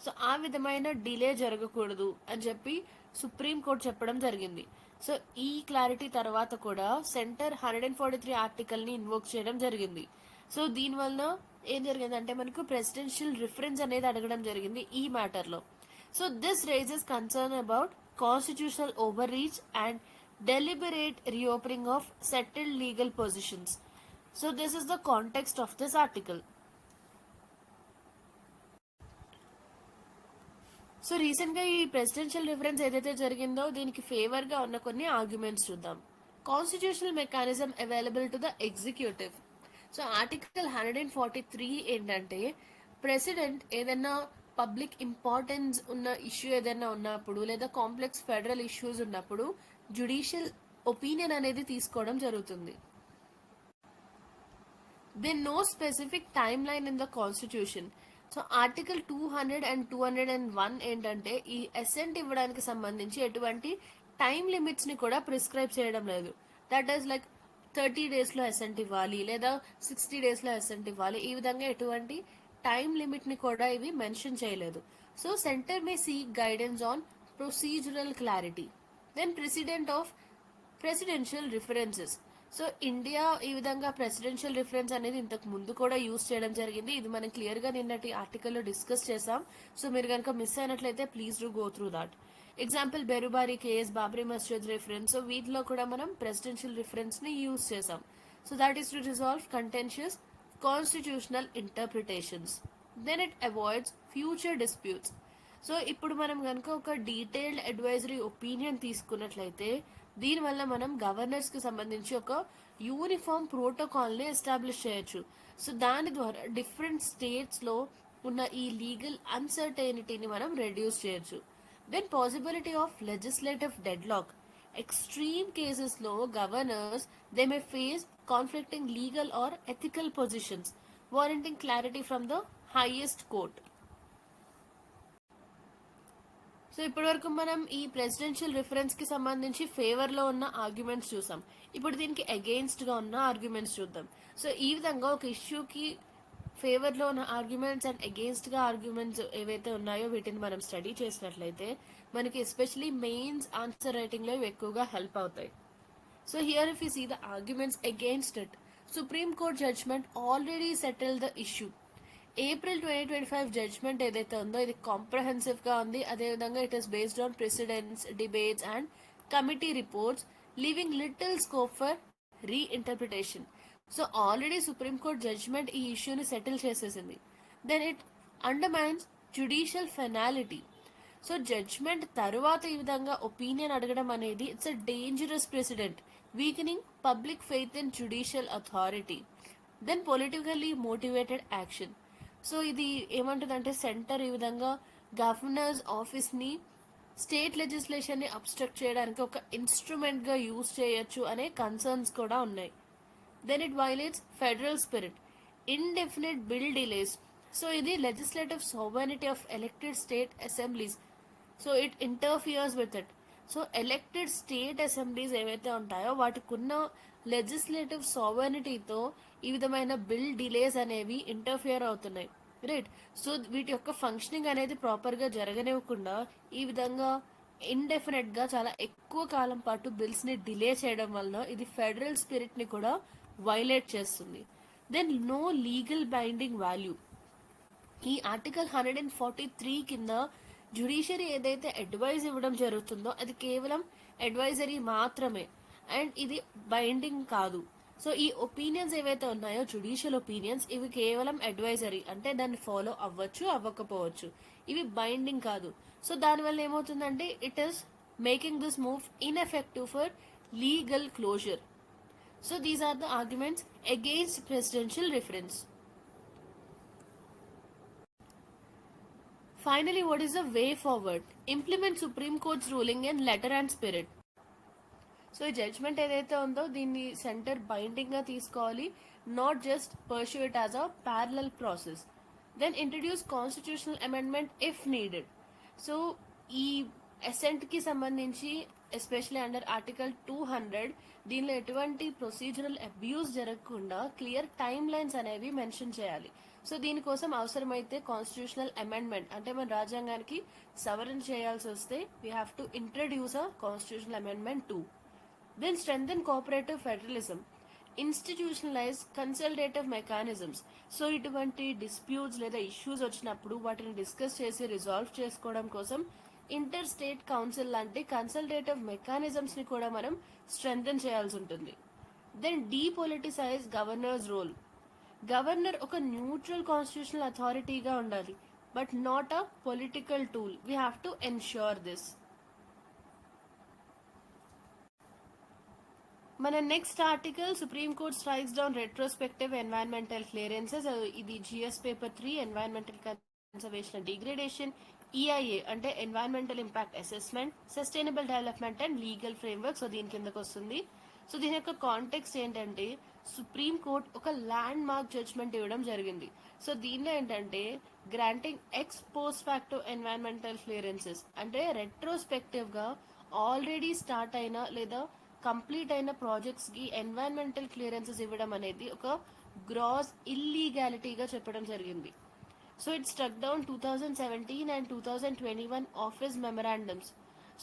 సో ఆ విధమైన డిలే జరగకూడదు అని చెప్పి సుప్రీం కోర్టు చెప్పడం జరిగింది. సో ఈ క్లారిటీ తర్వాత కూడా సెంటర్ 143 ఆర్టికల్ ని ఇన్వోక్ చేయడం జరిగింది. సో దీనివల్ల ఏం జరిగిందంటే మనకు ప్రెసిడెన్షియల్ రిఫరెన్స్ అనేది అడగడం జరిగింది ఈ మ్యాటర్ లో. So this raises concern about constitutional overreach and deliberate reopening of settled legal positions. So this is the context of this article. So recent గా ఈ ప్రెసిడెన్షియల్ రిఫరెన్స్ ఏదైతే జరిగిందో దీనికి ఫేవర్ గా ఉన్న కొన్ని ఆర్గ్యుమెంట్స్ చూద్దాం. Constitutional mechanism available to the executive. So article 143 ఏంటంటే ప్రెసిడెంట్ ఏదైనా పబ్లిక్ ఇంపార్టెన్స్ ఉన్న ఇష్యూ ఏదైనా ఉన్నప్పుడు లేదా కాంప్లెక్స్ ఫెడరల్ ఇష్యూస్ ఉన్నప్పుడు జ్యుడిషియల్ ఒపీనియన్ అనేది తీసుకోవడం జరుగుతుంది. Then no specific timeline in the constitution. So article 200 and 201 ఏంటంటే ఈ అసెంట్ ఇవ్వడానికి సంబంధించి ఎటువంటి టైం లిమిట్స్ ని కూడా ప్రిస్క్రైబ్ చేయడం లేదు. దట్ ఈస్ లైక్ 30 days లో అసెంట్ ఇవ్వాలి లేదా 60 days లో అసెంట్ ఇవ్వాలి, ఈ విధంగా ఎటువంటి టైం లిమిట్ ని కూడా ఇవి మెన్షన్ చేయలేదు. So centre may seek guidance on procedural clarity. Then president of presidential references. So India ఈ విధంగా ప్రెసిడెన్షియల్ రిఫరెన్స్ అనేది ఇంతకు ముందు కూడా యూజ్ చేయడం జరిగింది. ఇది మనం క్లియర్ గా నిన్నటి ఆర్టికల్లో డిస్కస్ చేసాం. సో మీరు కనుక మిస్ అయినట్లయితే please do go through that. Example Berubari case, Babri Masjid reference. So వీటిలో కూడా మనం ప్రెసిడెన్షియల్ రిఫరెన్స్ ని యూజ్ చేసాం. So that is to resolve contentious constitutional interpretations. Then it avoids future disputes. So ఇప్పుడు మనం కనుక ఒక డీటెయిల్డ్ అడ్వైజరీ ఒపీనియన్ తీసుకున్నట్లయితే దీనివల్ల మనం గవర్నర్స్ కి సంబంధించి ఒక యూనిఫామ్ ప్రోటోకాల్ ని ఎస్టాబ్లిష్ చేయొచ్చు. సో దాని ద్వారా డిఫరెంట్ స్టేట్స్ లో ఉన్న ఈ లీగల్ అన్సర్టైనిటీని మనం రెడ్యూస్ చేయొచ్చు. Then possibility of legislative deadlock. Extreme cases లో governors they may face conflicting legal or ethical positions warranting clarity from the highest court. So ఇప్పటి వరకు మనం ఈ ప్రెసిడెన్షియల్ రిఫరెన్స్ కి సంబంధించి ఫేవర్ లో ఉన్న ఆర్గ్యుమెంట్స్ చూసాం. ఇప్పుడు దీనికి అగెయిన్స్ట్ గా ఉన్న ఆర్గ్యుమెంట్స్ చూద్దాం. సో ఈ విధంగా ఒక ఇష్యూకి ఫేవర్ లో ఉన్న ఆర్గ్యుమెంట్స్ అండ్ అగెయిన్స్ట్ గా ఆర్గ్యుమెంట్స్ ఏవైతే ఉన్నాయో వీటిని మనం స్టడీ చేసినట్లయితే మనకి ఎస్పెషలీ మెయిన్స్ ఆన్సర్ రైటింగ్ లో ఇవి ఎక్కువగా హెల్ప్ అవుతాయి. So here if you see the arguments against it, Supreme Court judgment already settle the issue. April 2025 judgment ఏదైతే ఉందో ఇది కాంప్రహెన్సివ్ గా ఉంది. అదేవిధంగా it is based on precedents, debates and committee reports, leaving little scope for reinterpretation. So already Supreme Court judgment ఈ ఇష్యూని settle చేసేసింది. Then it undermines judicial finality. So judgment తర్వాత ఈ విధంగా ఒపీనియన్ అడగడం అనేది it's a dangerous president, weakening public faith in judicial authority. Then politically motivated action. So ఇది ఏమంటుందంటే సెంటర్ ఈ విధంగా గవర్నర్స్ ఆఫీస్ ని స్టేట్ లెజిస్లేషన్ ని అబ్స్ట్రక్ట్ చేయడానికి ఒక ఇన్స్ట్రుమెంట్ గా యూజ్ చేయొచ్చు అనే కన్సర్న్స్ కూడా ఉన్నాయి. Then it violates federal spirit, indefinite bill delays. So ఇది legislative sovereignty of elected state assemblies. So it interferes with it. So elected state assemblies ఏవైతే ఉంటాయో వాటికి ఉన్న లెజిస్లేటివ్ సోవర్నిటీతో ఈ విధమైన బిల్ డిలేస్ అనేవి ఇంటర్ఫియర్ అవుతున్నాయి, రైట్. సో వీటి యొక్క ఫంక్షనింగ్ అనేది ప్రాపర్ గా జరగనివ్వకుండా ఈ విధంగా ఇండెఫినెట్ గా చాలా ఎక్కువ కాలం పాటు బిల్స్ ని డిలే చేయడం వలన ఇది ఫెడరల్ స్పిరిట్ ని కూడా వైలేట్ చేస్తుంది. Then no legal binding value. ఈ ఆర్టికల్ 143 కింద జ్యుడిషియరీ ఏదైతే అడ్వైజ్ ఇవ్వడం జరుగుతుందో అది కేవలం అడ్వైజరీ మాత్రమే అండ్ ఇది బైండింగ్ కాదు. సో ఈ ఒపీనియన్స్ ఏవైతే ఉన్నాయో జ్యుడిషియల్ ఒపీనియన్స్ ఇవి కేవలం అడ్వైజరీ, అంటే దాన్ని ఫాలో అవ్వచ్చు అవ్వకపోవచ్చు, ఇవి బైండింగ్ కాదు. సో దానివల్ల ఏమవుతుందంటే it is making this move ineffective for legal closure. So these are the arguments against presidential reference. Finally, what is the way forward? Implement Supreme Court's ruling in letter and spirit. So ఈ judgement ఏదైతే ఉందో దీన్ని centre binding గా తీసుకోవాలి, not just pursue it as a parallel process. Then introduce constitutional amendment if needed. So ఈ assent కి సంబంధించి especially under article 200 దీనిలో ఎటువంటి ప్రొసీజరల్ అబ్యూస్ జరగకుండా క్లియర్ టైమ్ లైన్స్ అనేవి మెన్షన్ చేయాలి. సో దీనికోసం అవసరమైతే కాన్స్టిట్యూషనల్ అమెండ్మెంట్ అంటే మన రాజ్యాంగానికి సవరణ చేయాల్సి వస్తే we have to introduce a constitutional amendment 2. Then strengthen cooperative federalism, institutionalise consultative mechanisms. So ఇటువంటి డిస్ప్యూట్స్ లేదా ఇష్యూస్ వచ్చినప్పుడు వాటిని డిస్కస్ చేసి రిజాల్వ్ చేసుకోవడం కోసం ఇంటర్ స్టేట్ కౌన్సిల్ లాంటి కన్సల్టేటివ్ మెకానిజమ్స్ ని కూడా మనం స్ట్రెంథెన్ చేయాల్సి ఉంటుంది. Then depoliticise governor's role. Governor ఒక న్యూట్రల్ కాన్స్టిట్యూషనల్ అథారిటీగా ఉండాలి, but not a political tool. We have to ensure this. మన next article, Supreme Court strikes down retrospective environmental clearances. ఇది GS paper 3 environmental conservation degradation. EIA అంటే environmental impact assessment, sustainable development and legal framework. So దీని కిందకు వస్తుంది. So దీని యొక్క context ఏంటంటే Supreme Court ఒక ల్యాండ్ మార్క్ జడ్జ్మెంట్ ఇవ్వడం జరిగింది. సో దీనిలో ఏంటంటే granting ex post facto environmental clearances అంటే రెట్రోస్పెక్టివ్ గా ఆల్రెడీ స్టార్ట్ అయిన లేదా కంప్లీట్ అయిన ప్రాజెక్ట్స్ కి ఎన్వైరన్మెంటల్ క్లియరెన్సెస్ ఇవ్వడం అనేది ఒక గ్రాస్ ఇల్లీగాలిటీగా చెప్పడం జరిగింది. So it struck down 2017 and 2021 office memorandums.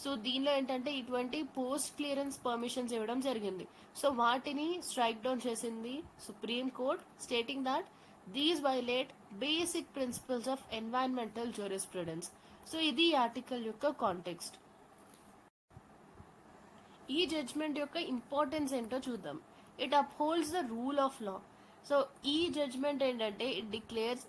So దీనిలో ఏంటంటే ఇటువంటి పోస్ట్ క్లియరెన్స్ పర్మిషన్స్ ఇవ్వడం జరిగింది. సో వాటిని స్ట్రైక్ డౌన్ చేసింది Supreme Court, stating that these violate basic principles of environmental jurisprudence. So ఇది ఈ ఆర్టికల్ యొక్క కాంటెక్స్ట్. ఈ జడ్జ్మెంట్ యొక్క ఇంపార్టెన్స్ ఏంటో చూద్దాం. It upholds the rule of law. So ఈ జడ్జ్మెంట్ ఏంటంటే it declares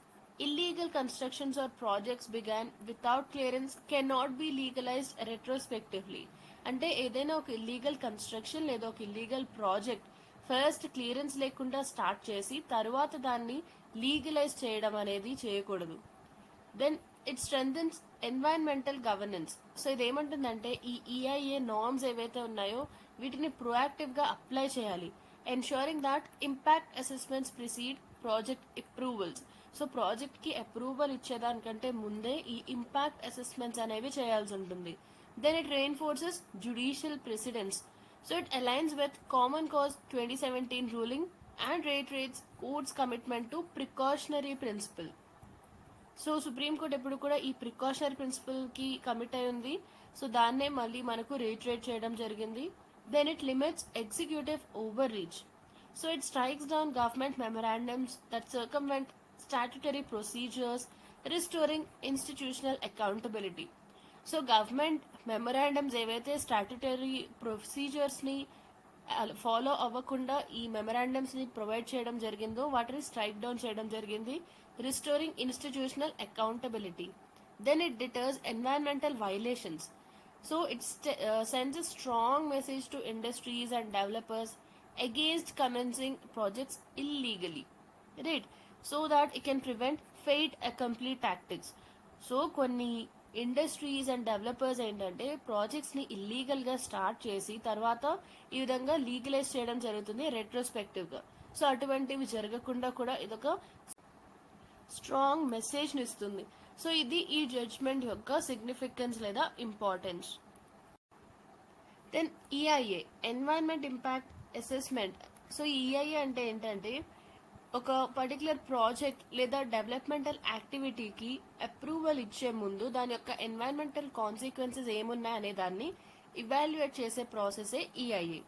illegal constructions or projects began without clearance cannot be legalized retrospectively. అంటే ఏదైనా ఒక ఇల్లీగల్ కన్స్ట్రక్షన్ లేదా ఒక ఇల్లీగల్ ప్రాజెక్ట్ ఫస్ట్ క్లియరెన్స్ లేకుండా స్టార్ట్ చేసి తర్వాత దాన్ని లీగలైజ్ చేయడం అనేది చేయకూడదు. Then it strengthens environmental governance. So ఇదేమంటుందంటే ఈ ఈఐఏ నార్మ్స్ ఏవైతే ఉన్నాయో వీటిని ప్రొయాక్టివ్ గా అప్లై చేయాలి. Ensuring that impact assessments precede project approvals. So project కి అప్రూవల్ ఇచ్చేదానికంటే ముందే ఈ ఇంపాక్ట్ అసెస్మెంట్స్ అనేవి చేయాల్సి ఉంటుంది. Then it reinforces judicial precedents. So it aligns with Common Cause 2017 ruling and reiterates court's commitment to precautionary principle. So Supreme Court ఎప్పుడు కూడా ఈ ప్రికాషనరీ ప్రిన్సిపల్ కి కమిట్ అయి ఉంది. సో దాన్నే మళ్ళీ మనకు రేట్రేట్ చేయడం జరిగింది. Then it limits executive overreach. So it strikes down government memorandums that circumvent statutory procedures, restoring institutional accountability. So government memorandums ఏవైతే స్టాట్యుటరీ ప్రొసీజర్స్ ని ఫాలో అవ్వకుండా ఈ మెమరాండమ్స్ ని ప్రొవైడ్ చేయడం జరిగిందో వాటిని స్ట్రైక్ డౌన్ చేయడం జరిగింది. Restoring institutional accountability. Then it deters environmental violations. So it sends a strong message to industries and developers against commencing projects illegally, right? So that it can prevent fait accompli tactics. So కొన్ని industries and developers ఏంటంటే projects ని illegal గా start చేసి తర్వాత ఈ విధంగా legalise చేయడం జరుగుతుంది రెట్రోస్పెక్టివ్ గా. సో అటువంటివి జరగకుండా కూడా ఇదొక స్ట్రాంగ్ మెసేజ్ ని ఇస్తుంది. సో ఇది ఈ జడ్జ్మెంట్ యొక్క సిగ్నిఫికెన్స్ లేదా importance. Then EIA environment impact assessment. So EIA అంటే ఏంటంటే ఒక పర్టికులర్ ప్రాజెక్ట్ లేదా డెవలప్మెంటల్ యాక్టివిటీకి అప్రూవల్ ఇచ్చే ముందు దాని యొక్క ఎన్వైరన్మెంటల్ కాన్సిక్వెన్సెస్ ఏమున్నాయి అనే దాన్ని ఇవాల్యుయేట్ చేసే ప్రాసెసే EIA.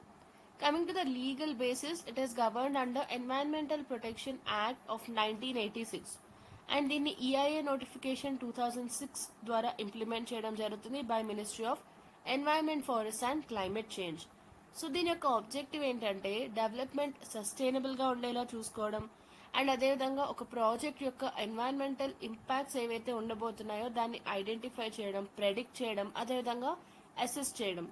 Coming to the legal basis, it is governed under environmental protection act of 1986 and దీన్ని ఈఐఏ నోటిఫికేషన్ 2006 ద్వారా ఇంప్లిమెంట్ చేయడం జరుగుతుంది by ministry of environment, forest and climate change. So దీని యొక్క ఆబ్జెక్టివ్ ఏంటంటే డెవలప్మెంట్ సస్టైనబుల్ గా ఉండేలా చూసుకోవడం అండ్ అదేవిధంగా ఒక ప్రాజెక్ట్ యొక్క ఎన్వైరన్మెంటల్ ఇంపాక్ట్స్ ఏవైతే ఉండబోతున్నాయో దాన్ని ఐడెంటిఫై చేయడం, ప్రెడిక్ట్ చేయడం, అదేవిధంగా అసెస్ చేయడం.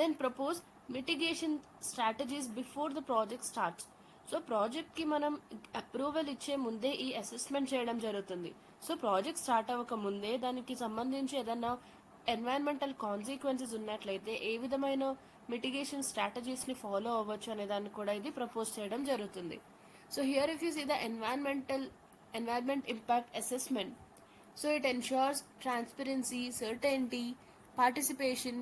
Then propose mitigation strategies before the project starts. So project కి మనం అప్రూవల్ ఇచ్చే ముందే ఈ అసెస్మెంట్ చేయడం జరుగుతుంది. సో ప్రాజెక్ట్ స్టార్ట్ అవ్వక ముందే దానికి సంబంధించి ఏదైనా ఎన్వైరన్మెంటల్ కాన్సిక్వెన్సెస్ ఉన్నట్లయితే ఏ విధమైన మిటిగేషన్ స్ట్రాటజీస్ ని ఫాలో అవ్వచ్చు అనే దాన్ని కూడా ఇది ప్రపోజ్ చేయడం జరుగుతుంది. So here if you see the environment impact assessment, so it ensures transparency, certainty, participation,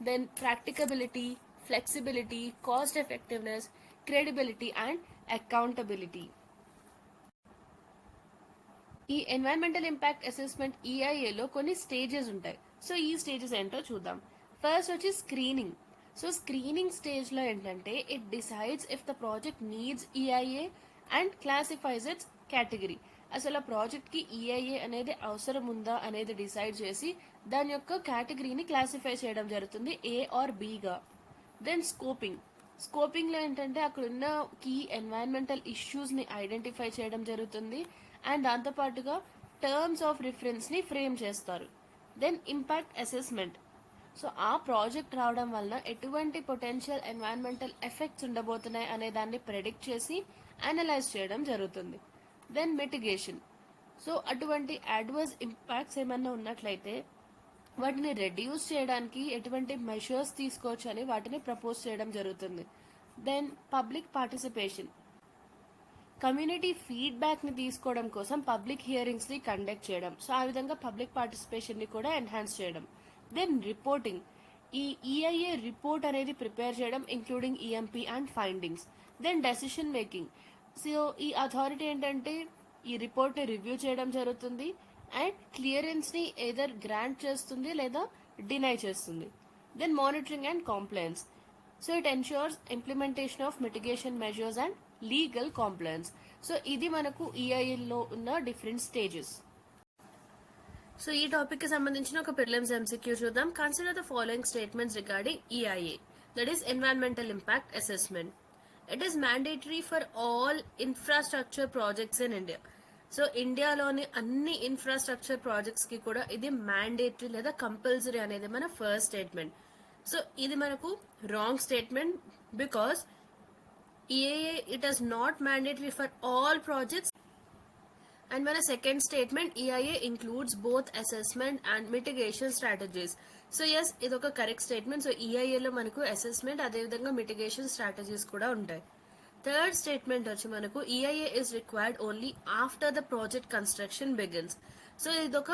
then practicability, flexibility, cost effectiveness, credibility and accountability. ఈ ఎన్వైరన్మెంటల్ ఇంపాక్ట్ అసెస్మెంట్ ఈఐఏలో కొన్ని స్టేజెస్ ఉంటాయి. సో ఈ స్టేజెస్ ఏంటో చూద్దాం. ఫస్ట్ వచ్చి స్క్రీనింగ్. సో స్క్రీనింగ్ స్టేజ్ లో ఏంటంటే it decides if the project needs EIA and classifies its category. అసలు ఆ ప్రాజెక్ట్ కి ఈఐఏ అనేది అవసరం ఉందా అనేది డిసైడ్ చేసి దాని యొక్క కేటగిరీని క్లాసిఫై చేయడం జరుగుతుంది ఏ ఆర్ బిగా. దెన్ స్కోపింగ్ లో ఏంటంటే అక్కడ ఉన్న కీ ఎన్వైరన్మెంటల్ ఇష్యూస్ ని ఐడెంటిఫై చేయడం జరుగుతుంది అండ్ దాంతోపాటుగా టర్మ్స్ ఆఫ్ రిఫరెన్స్ ని ఫ్రేమ్ చేస్తారు. Then impact assessment. సో ఆ ప్రాజెక్ట్ రావడం వలన ఎటువంటి పొటెన్షియల్ ఎన్వైరన్మెంటల్ ఎఫెక్ట్స్ ఉండబోతున్నాయి అనే దాన్ని ప్రెడిక్ట్ చేసి అనలైజ్ చేయడం జరుగుతుంది. Then mitigation. సో అటువంటి అడ్వర్స్ ఇంపాక్ట్స్ ఏమన్నా ఉన్నట్లయితే వాటిని రెడ్యూస్ చేయడానికి ఎటువంటి మెషర్స్ తీసుకోవచ్చు అని వాటిని ప్రపోజ్ చేయడం జరుగుతుంది. Then public participation. Community feedback ని తీసుకోవడం కోసం పబ్లిక్ హియరింగ్స్ ని కండక్ట్ చేయడం. సో ఆ విధంగా పబ్లిక్ పార్టిసిపేషన్ ని కూడా ఎన్హాన్స్ చేయడం. Then reporting. ఈ ఈఐఏ రిపోర్ట్ అనేది ప్రిపేర్ చేయడం including EMP and findings. Then decision making. So ఈ అథారిటీ ఏంటంటే ఈ రిపోర్ట్ ని రివ్యూ చేయడం జరుగుతుంది అండ్ క్లియరెన్స్ ని ఎదర్ గ్రాంట్ చేస్తుంది లేదా డినై చేస్తుంది. Then monitoring and compliance. So it ensures implementation of mitigation measures and legal compliance. So ఇది మనకు ఈఐఎల్లో ఉన్న డిఫరెంట్ స్టేజెస్. సో ఈ టాపిక్ కి సంబంధించిన ఒక ప్రిలిమ్స్ ఎంసీక్యూ చూద్దాం. Consider the following statements regarding EIA, that is environmental impact assessment. It is mandatory for all infrastructure projects in India. So ఇండియాలోని అన్ని ఇన్ఫ్రాస్ట్రక్చర్ ప్రాజెక్ట్స్ కి కూడా ఇది మ్యాండేటరీ లేదా కంపల్సరీ అనేది మన ఫస్ట్ స్టేట్మెంట్. సో ఇది మనకు wrong statement because EAA it is not mandatory for all projects, and when a second statement EIA includes both assessment and mitigation strategies. So yes, ఇది ఒక కరెక్ట్ స్టేట్మెంట్. సో EIA లో మనకు assessment అదే విధంగా mitigation strategies కూడా ఉంటాయి. Third statement వచ్చి మనకు EIA is required only after the project construction begins. So ఇది ఒక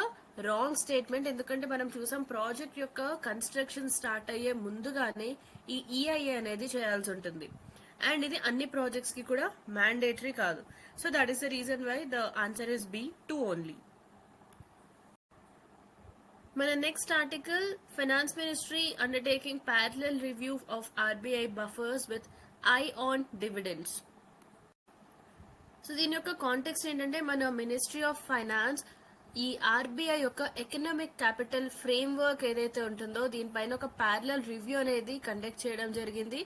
రాంగ్ స్టేట్మెంట్ ఎందుకంటే మనం చూసాం ప్రాజెక్ట్ యొక్క కన్స్ట్రక్షన్ స్టార్ట్ అయ్యే ముందుగానే ఈ EIA అనేది చేయాల్సి ఉంటుంది అండ్ ఇది అన్ని ప్రాజెక్ట్స్ కి కూడా మ్యాండేటరీ కాదు. So that is the reason why the answer is B 2 only. మన next article, finance ministry undertaking parallel review of RBI buffers with eye on dividends. So దీని యొక్క కాంటెక్స్ట్ ఏంటంటే మన మినిస్ట్రీ ఆఫ్ ఫైనాన్స్ ఈ RBI యొక్క economic capital framework ఏదైతే ఉంటుందో దీనిపైన ఒక ప్యారలల్ రివ్యూ అనేది కండక్ట్ చేయడం జరిగింది.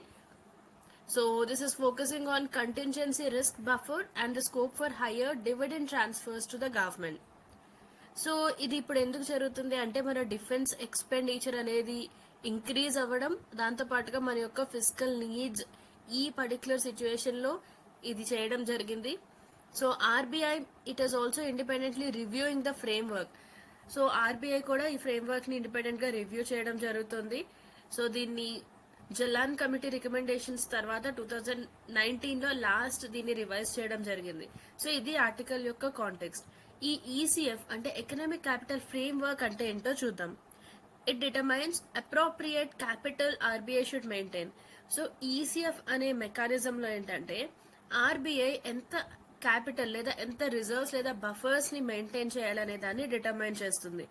So this is focusing on contingency risk buffer and the scope for higher dividend transfers to the government. So ఇది ఇప్పుడు ఎందుకు జరుగుతుంది అంటే మన డిఫెన్స్ ఎక్స్పెండిచర్ అనేది ఇంక్రీజ్ అవ్వడం, దాంతో పాటుగా మన యొక్క ఫిజికల్ నీడ్స్ ఈ పర్టికులర్ సిచ్యువేషన్ లో ఇది చేయడం జరిగింది. So RBI it is also independently reviewing the frame work. So RBI కూడా ఈ ఫ్రేమ్ వర్క్ ని ఇండిపెండెంట్ గా రివ్యూ చేయడం జరుగుతుంది. సో దీన్ని జలాన్ కమిటీ రికమెండేషన్స్ తర్వాత 2019 లో లాస్ట్ దీన్ని రివైజ్ చేయడం జరిగింది. సో ఇది ఆర్టికల్ యొక్క కాంటెక్స్ట్. ఈ ఈసీఎఫ్ అంటే ఎకనామిక్ క్యాపిటల్ ఫ్రేమ్ వర్క్ అంటే ఏంటో చూద్దాం. It determines appropriate capital RBI should maintain. So ECF అనే మెకానిజం లో ఏంటంటే ఆర్బీఐ ఎంత క్యాపిటల్ లేదా ఎంత రిజర్వ్స్ లేదా బఫర్స్ ని మెయింటైన్ చేయాలనే దాన్ని డిటర్మైన్ చేస్తుంది.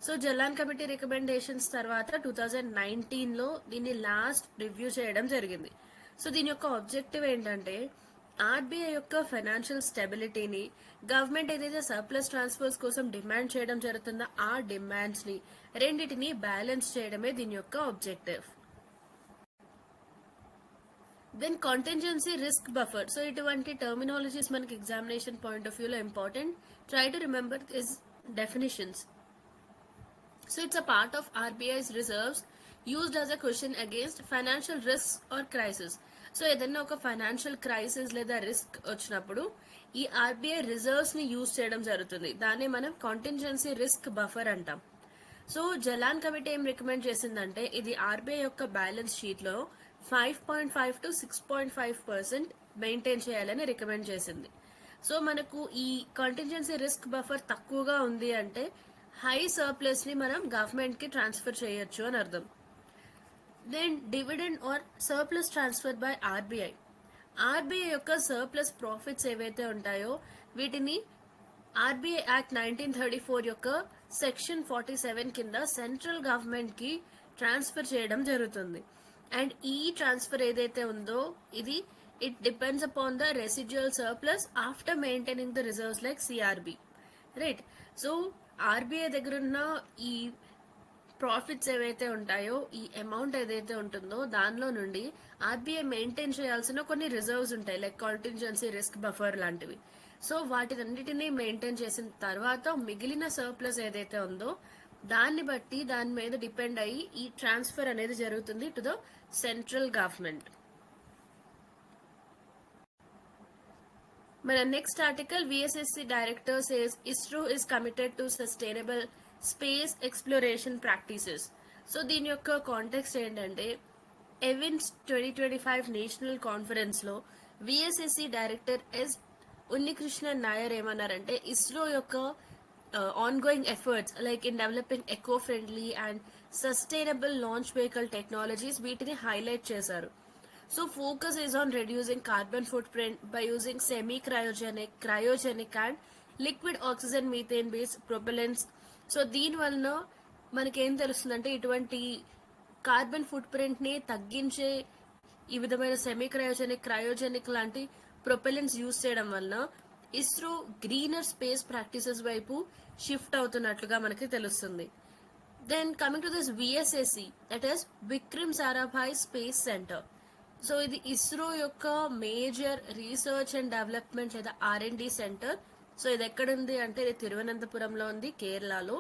సో జలాన్ కమిటీ రికమెండేషన్స్ తర్వాత 2019 లో దీన్ని లాస్ట్ రివ్యూ చేయడం జరిగింది. సో దీని యొక్క ఆబ్జెక్టివ్ ఏంటంటే ఆర్బీఐ యొక్క ఫైనాన్షియల్ స్టెబిలిటీని, గవర్నమెంట్ ఏదైతే సర్ప్లస్ ట్రాన్స్ఫర్స్ కోసం డిమాండ్ చేయడం జరుగుతుందో ఆ డిమాండ్స్ ని రెండింటిని బ్యాలెన్స్ చేయడమే దీని యొక్క objective. Then contingency risk buffer. So ఇటువంటి టర్మినాలజీస్ మనకి ఎగ్జామినేషన్ పాయింట్ ఆఫ్ వ్యూలో important. Try to remember this definitions. So it's a part of RBI's reserves used as a cushion against financial risks or crisis. So ఏదైనా ఒక financial crisis లేదా risk వచ్చినప్పుడు ఈ RBI reserves ని use చేయడం జరుగుతుంది. దాన్ని మనం కాంటింజెన్సీ రిస్క్ బఫర్ అంటాం. సో జలాన్ కమిటీ ఏం రికమెండ్ చేసిందంటే ఇది ఆర్బీఐ యొక్క బ్యాలెన్స్ షీట్ లో 5.5 to 6.5% మెయింటైన్ చేయాలని రికమెండ్ చేసింది. సో మనకు ఈ కాంటింజెన్సీ రిస్క్ బఫర్ తక్కువగా ఉంది అంటే హై సర్ప్లస్ ని మనం గవర్నమెంట్ కి ట్రాన్స్ఫర్ చేయొచ్చు అని అర్థం. Then dividend or surplus transfer by RBI. RBI యొక్క సర్ప్లస్ ప్రాఫిట్స్ ఏవైతే ఉంటాయో వీటిని ఆర్బీఐ యాక్ట్ 1934 యొక్క సెక్షన్ 47 కింద సెంట్రల్ గవర్నమెంట్ కి ట్రాన్స్ఫర్ చేయడం జరుగుతుంది. అండ్ ఈ ట్రాన్స్ఫర్ ఏదైతే ఉందో ఇది it depends upon the residual surplus after maintaining the reserves like CRB, right. So RBI దగ్గర ఉన్న ఈ ప్రాఫిట్స్ ఏవైతే ఉంటాయో, ఈ అమౌంట్ ఏదైతే ఉంటుందో దానిలో నుండి ఆర్బీఐ మెయింటైన్ చేయాల్సిన కొన్ని రిజర్వ్స్ ఉంటాయి, లైక్ కాంటింజెన్సీ రిస్క్ బఫర్ లాంటివి. సో వాటినన్నిటినీ మెయింటైన్ చేసిన తర్వాత మిగిలిన సర్ప్లస్ ఏదైతే ఉందో దాన్ని బట్టి దాని మీద డిపెండ్ అయ్యి ఈ ట్రాన్స్ఫర్ అనేది జరుగుతుంది టు ద సెంట్రల్ గవర్నమెంట్. మన next article, VSSC director says ISRO is committed to sustainable space exploration practices. So దీని యొక్క కాంటెక్స్ట్ ఏంటంటే, ఎవిన్స్ 2025 నేషనల్ కాన్ఫరెన్స్ లో VSSC director S Unnikrishnan Nair ఏమన్నారంటే, ఇస్రో యొక్క ongoing efforts like in developing eco friendly and sustainable launch vehicle technologies వీటిని highlight చేశారు. So focus is on reducing carbon footprint by using semi-cryogenic, cryogenic and liquid oxygen methane based propellants. So దీని వలన మనకేం తెలుస్తుందంటే, ఇటువంటి carbon foot print ని తగ్గించే ఈ విధమైన సెమీ క్రయోజెనిక్, క్రయోజెనిక్ లాంటి ప్రొపెలెంట్స్ యూజ్ చేయడం వలన ఇస్రో గ్రీనర్ స్పేస్ ప్రాక్టీసెస్ వైపు షిఫ్ట్ అవుతున్నట్లుగా మనకి తెలుస్తుంది. Then coming to this VSSC, that is Vikram Sarabhai Space Centre. So ఇది ఇస్రో యొక్క మేజర్ రీసెర్చ్ అండ్ డెవలప్మెంట్ లేదా R&D సెంటర్. సో ఇది ఎక్కడుంది అంటే, ఇది తిరువనంతపురంలో ఉంది, కేరళలో.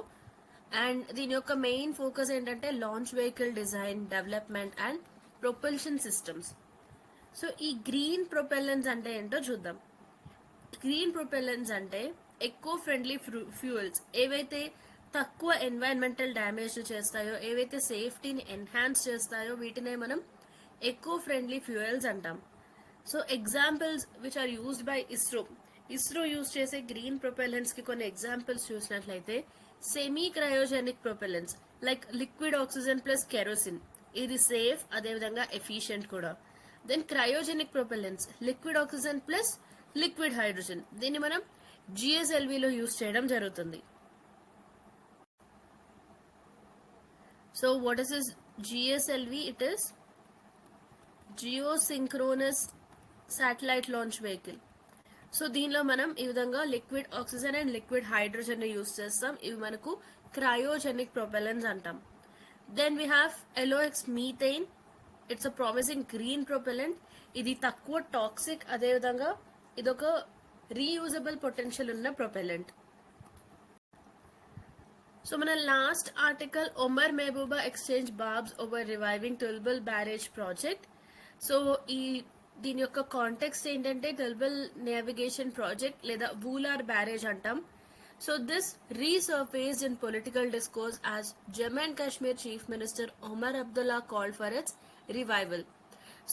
అండ్ దీని యొక్క మెయిన్ ఫోకస్ ఏంటంటే launch vehicle design, development and propulsion systems. So ఈ గ్రీన్ ప్రొపెల్లెన్స్ అంటే ఏంటో చూద్దాం. గ్రీన్ ప్రొపెల్లెన్స్ అంటే ఎకో ఫ్రెండ్లీ ఫ్యూయల్స్, ఏవైతే తక్కువ ఎన్వైరన్మెంటల్ డ్యామేజ్ చేస్తాయో, ఏవైతే సేఫ్టీని ఎన్హాన్స్ చేస్తాయో వీటినే మనం ఎకో ఫ్రెండ్లీ ఫ్యూయల్స్ అంటాం. So examples which are used by ISRO use చేసే గ్రీన్ ప్రొపెలెంట్స్ కి కొన్ని ఎగ్జాంపుల్స్ చూసినట్లయితే, semi cryogenic propellants like liquid oxygen plus kerosene, ఇది సేఫ్, అదేవిధంగా ఎఫిషియెంట్ కూడా. Then cryogenic propellants liquid oxygen plus liquid hydrogen, దీన్ని మనం జిఎస్ఎల్విలో యూజ్ చేయడం జరుగుతుంది. So what is GSLV? It is geosynchronous satellite launch vehicle. So దీనిలో మనం ఈ విధంగా liquid oxygen and liquid hydrogen use చేస్తాం. ఇవి మనకు క్రయోజెనిక్ ప్రొపెలెంట్స్ అంటాం. Then we have LOX methane, it's a promising green propellant. ఇది తక్కువ టాక్సిక్, అదేవిధంగా ఇదొక రీయూజబుల్ పొటెన్షియల్ ఉన్న ప్రొపెలెంట్. సో మన last article, Omar Mehbooba exchange barbs over reviving Tulbul barrage project. So దీని యొక్క కాంటెక్స్ట్ ఏంటంటే, తుల్బుల్ నేవిగేషన్ ప్రాజెక్ట్ లేదా వూలార్ బ్యారేజ్ అంటాం. So this resurfaced in political discourse as Jammu and Kashmir chief minister Omar Abdullah called for its revival.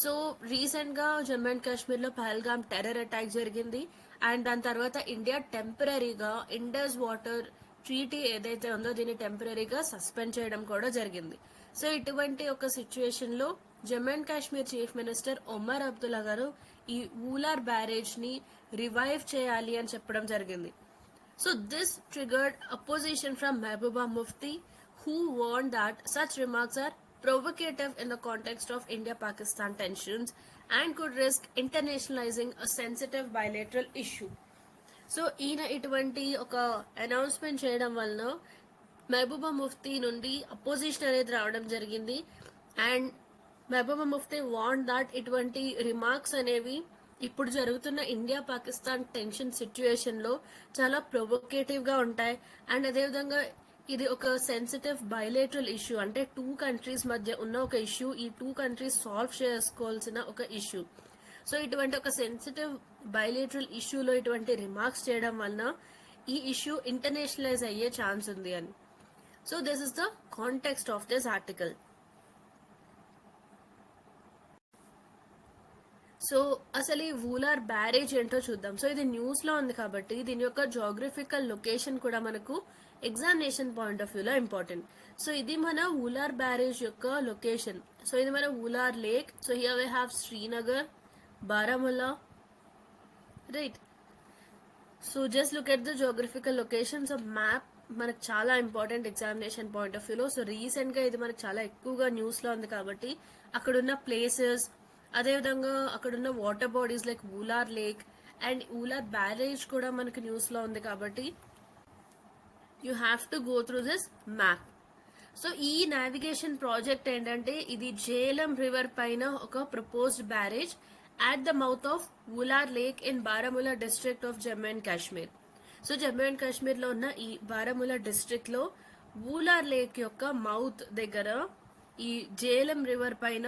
So recent గా Jammu and Kashmir లో Pahalgam terror attack జరిగింది. And దాని తర్వాత ఇండియా టెంపరీగా ఇండస్ వాటర్ ట్రీటీ ఏదైతే ఉందో దీన్ని టెంపరీగా సస్పెండ్ చేయడం కూడా జరిగింది. సో ఇటువంటి ఒక సిచ్యువేషన్ లో Jammu and Kashmir chief minister Omar Abdullah గారు ఈ వూలార్ బ్యారేజ్ ని రివైవ్ చేయాలి అని చెప్పడం జరిగింది. So this triggered opposition from Mehbooba Mufti, who warned that such remarks are provocative in the context of India-Pakistan tensions and could risk internationalizing a sensitive bilateral issue. So ఈయన ఇటువంటి ఒక అనౌన్స్మెంట్ చేయడం వలన మెహబూబా ముఫ్తీ నుండి అపోజిషన్ అనేది రావడం జరిగింది. And Mehbooba Mufti want that ఇటువంటి రిమార్క్స్ అనేవి ఇప్పుడు జరుగుతున్న ఇండియా పాకిస్తాన్ టెన్షన్ సిచ్యువేషన్ లో చాలా ప్రొవోకేటివ్ గా ఉంటాయి. అండ్ అదేవిధంగా ఇది ఒక సెన్సిటివ్ బైలేటరల్ ఇష్యూ, అంటే టూ కంట్రీస్ మధ్య ఉన్న ఒక ఇష్యూ, ఈ టూ కంట్రీస్ సాల్వ్ చేసుకోవాల్సిన ఒక ఇష్యూ. సో ఇటువంటి ఒక సెన్సిటివ్ బైలేటరల్ ఇష్యూలో ఇటువంటి రిమార్క్స్ చేయడం వలన ఈ ఇష్యూ ఇంటర్నేషనలైజ్ అయ్యే ఛాన్స్ ఉంది అని. So this is the context of this article. So అసలు ఈ వూలార్ బ్యారేజ్ ఏంటో చూద్దాం. సో ఇది న్యూస్ లో ఉంది కాబట్టి దీని యొక్క జోగ్రఫికల్ లొకేషన్ కూడా మనకు ఎగ్జామినేషన్ పాయింట్ ఆఫ్ వ్యూలో ఇంపార్టెంట్. సో ఇది మన వూలార్ బ్యారేజ్ యొక్క లొకేషన్. సో ఇది మన Wular lake. So here we have Srinagar, Baramulla, right. So just look at the geographical locations of map మనకు చాలా ఇంపార్టెంట్ ఎగ్జామినేషన్ పాయింట్ ఆఫ్ వ్యూలో. సో రీసెంట్ గా ఇది మనకు చాలా ఎక్కువగా న్యూస్ లో ఉంది కాబట్టి అక్కడున్న ప్లేసెస్, అదేవిధంగా అక్కడున్న water bodies like Wular lake and Wular barrage కూడా మనకు న్యూస్ లో ఉంది కాబట్టి you have to go through this map. So ఈ నావిగేషన్ ప్రాజెక్ట్ ఏంటంటే ఇది జేలం రివర్ పైన ఒక proposed barrage at the mouth of Wular lake in Baramulla district of Jammu and Kashmir. So Jammu and Kashmir లో ఉన్న ఈ బారాములా డిస్ట్రిక్ట్ లో వూలార్ లేక్ యొక్క మౌత్ దగ్గర ఈ జేలం రివర్ పైన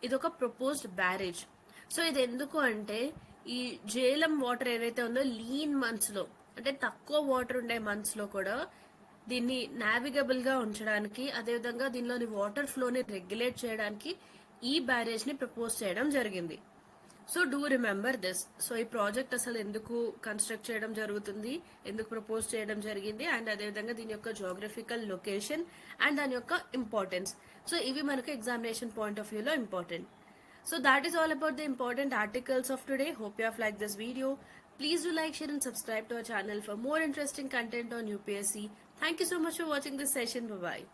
ఇది ఒక ప్రపోజ్డ్ బ్యారేజ్. సో ఇది ఎందుకు అంటే ఈ జేలం వాటర్ ఏదైతే ఉందో లీన్ మంత్స్ లో, అంటే తక్కువ వాటర్ ఉండే మంత్స్ లో కూడా దీన్ని నావిగబుల్ గా ఉంచడానికి, అదేవిధంగా దీనిలోని వాటర్ ఫ్లోని రెగ్యులేట్ చేయడానికి ఈ బ్యారేజ్ ని ప్రపోజ్ చేయడం జరిగింది. So do remember this. So ఈ ప్రాజెక్ట్ అసలు ఎందుకు కన్స్ట్రక్ట్ చేయడం జరుగుతుంది, ఎందుకు ప్రపోజ్ చేయడం జరిగింది, అండ్ అదేవిధంగా దీని యొక్క జోగ్రఫికల్ లొకేషన్ అండ్ దాని యొక్క ఇంపార్టెన్స్. సో ఇవి మనకు ఎగ్జామినేషన్ పాయింట్ ఆఫ్ వ్యూలో important. So that is all about the important articles of today. Hope you have liked this video. Please do like, share and subscribe to our channel for more interesting content on UPSC. Thank you so much for watching this session. Bye bye.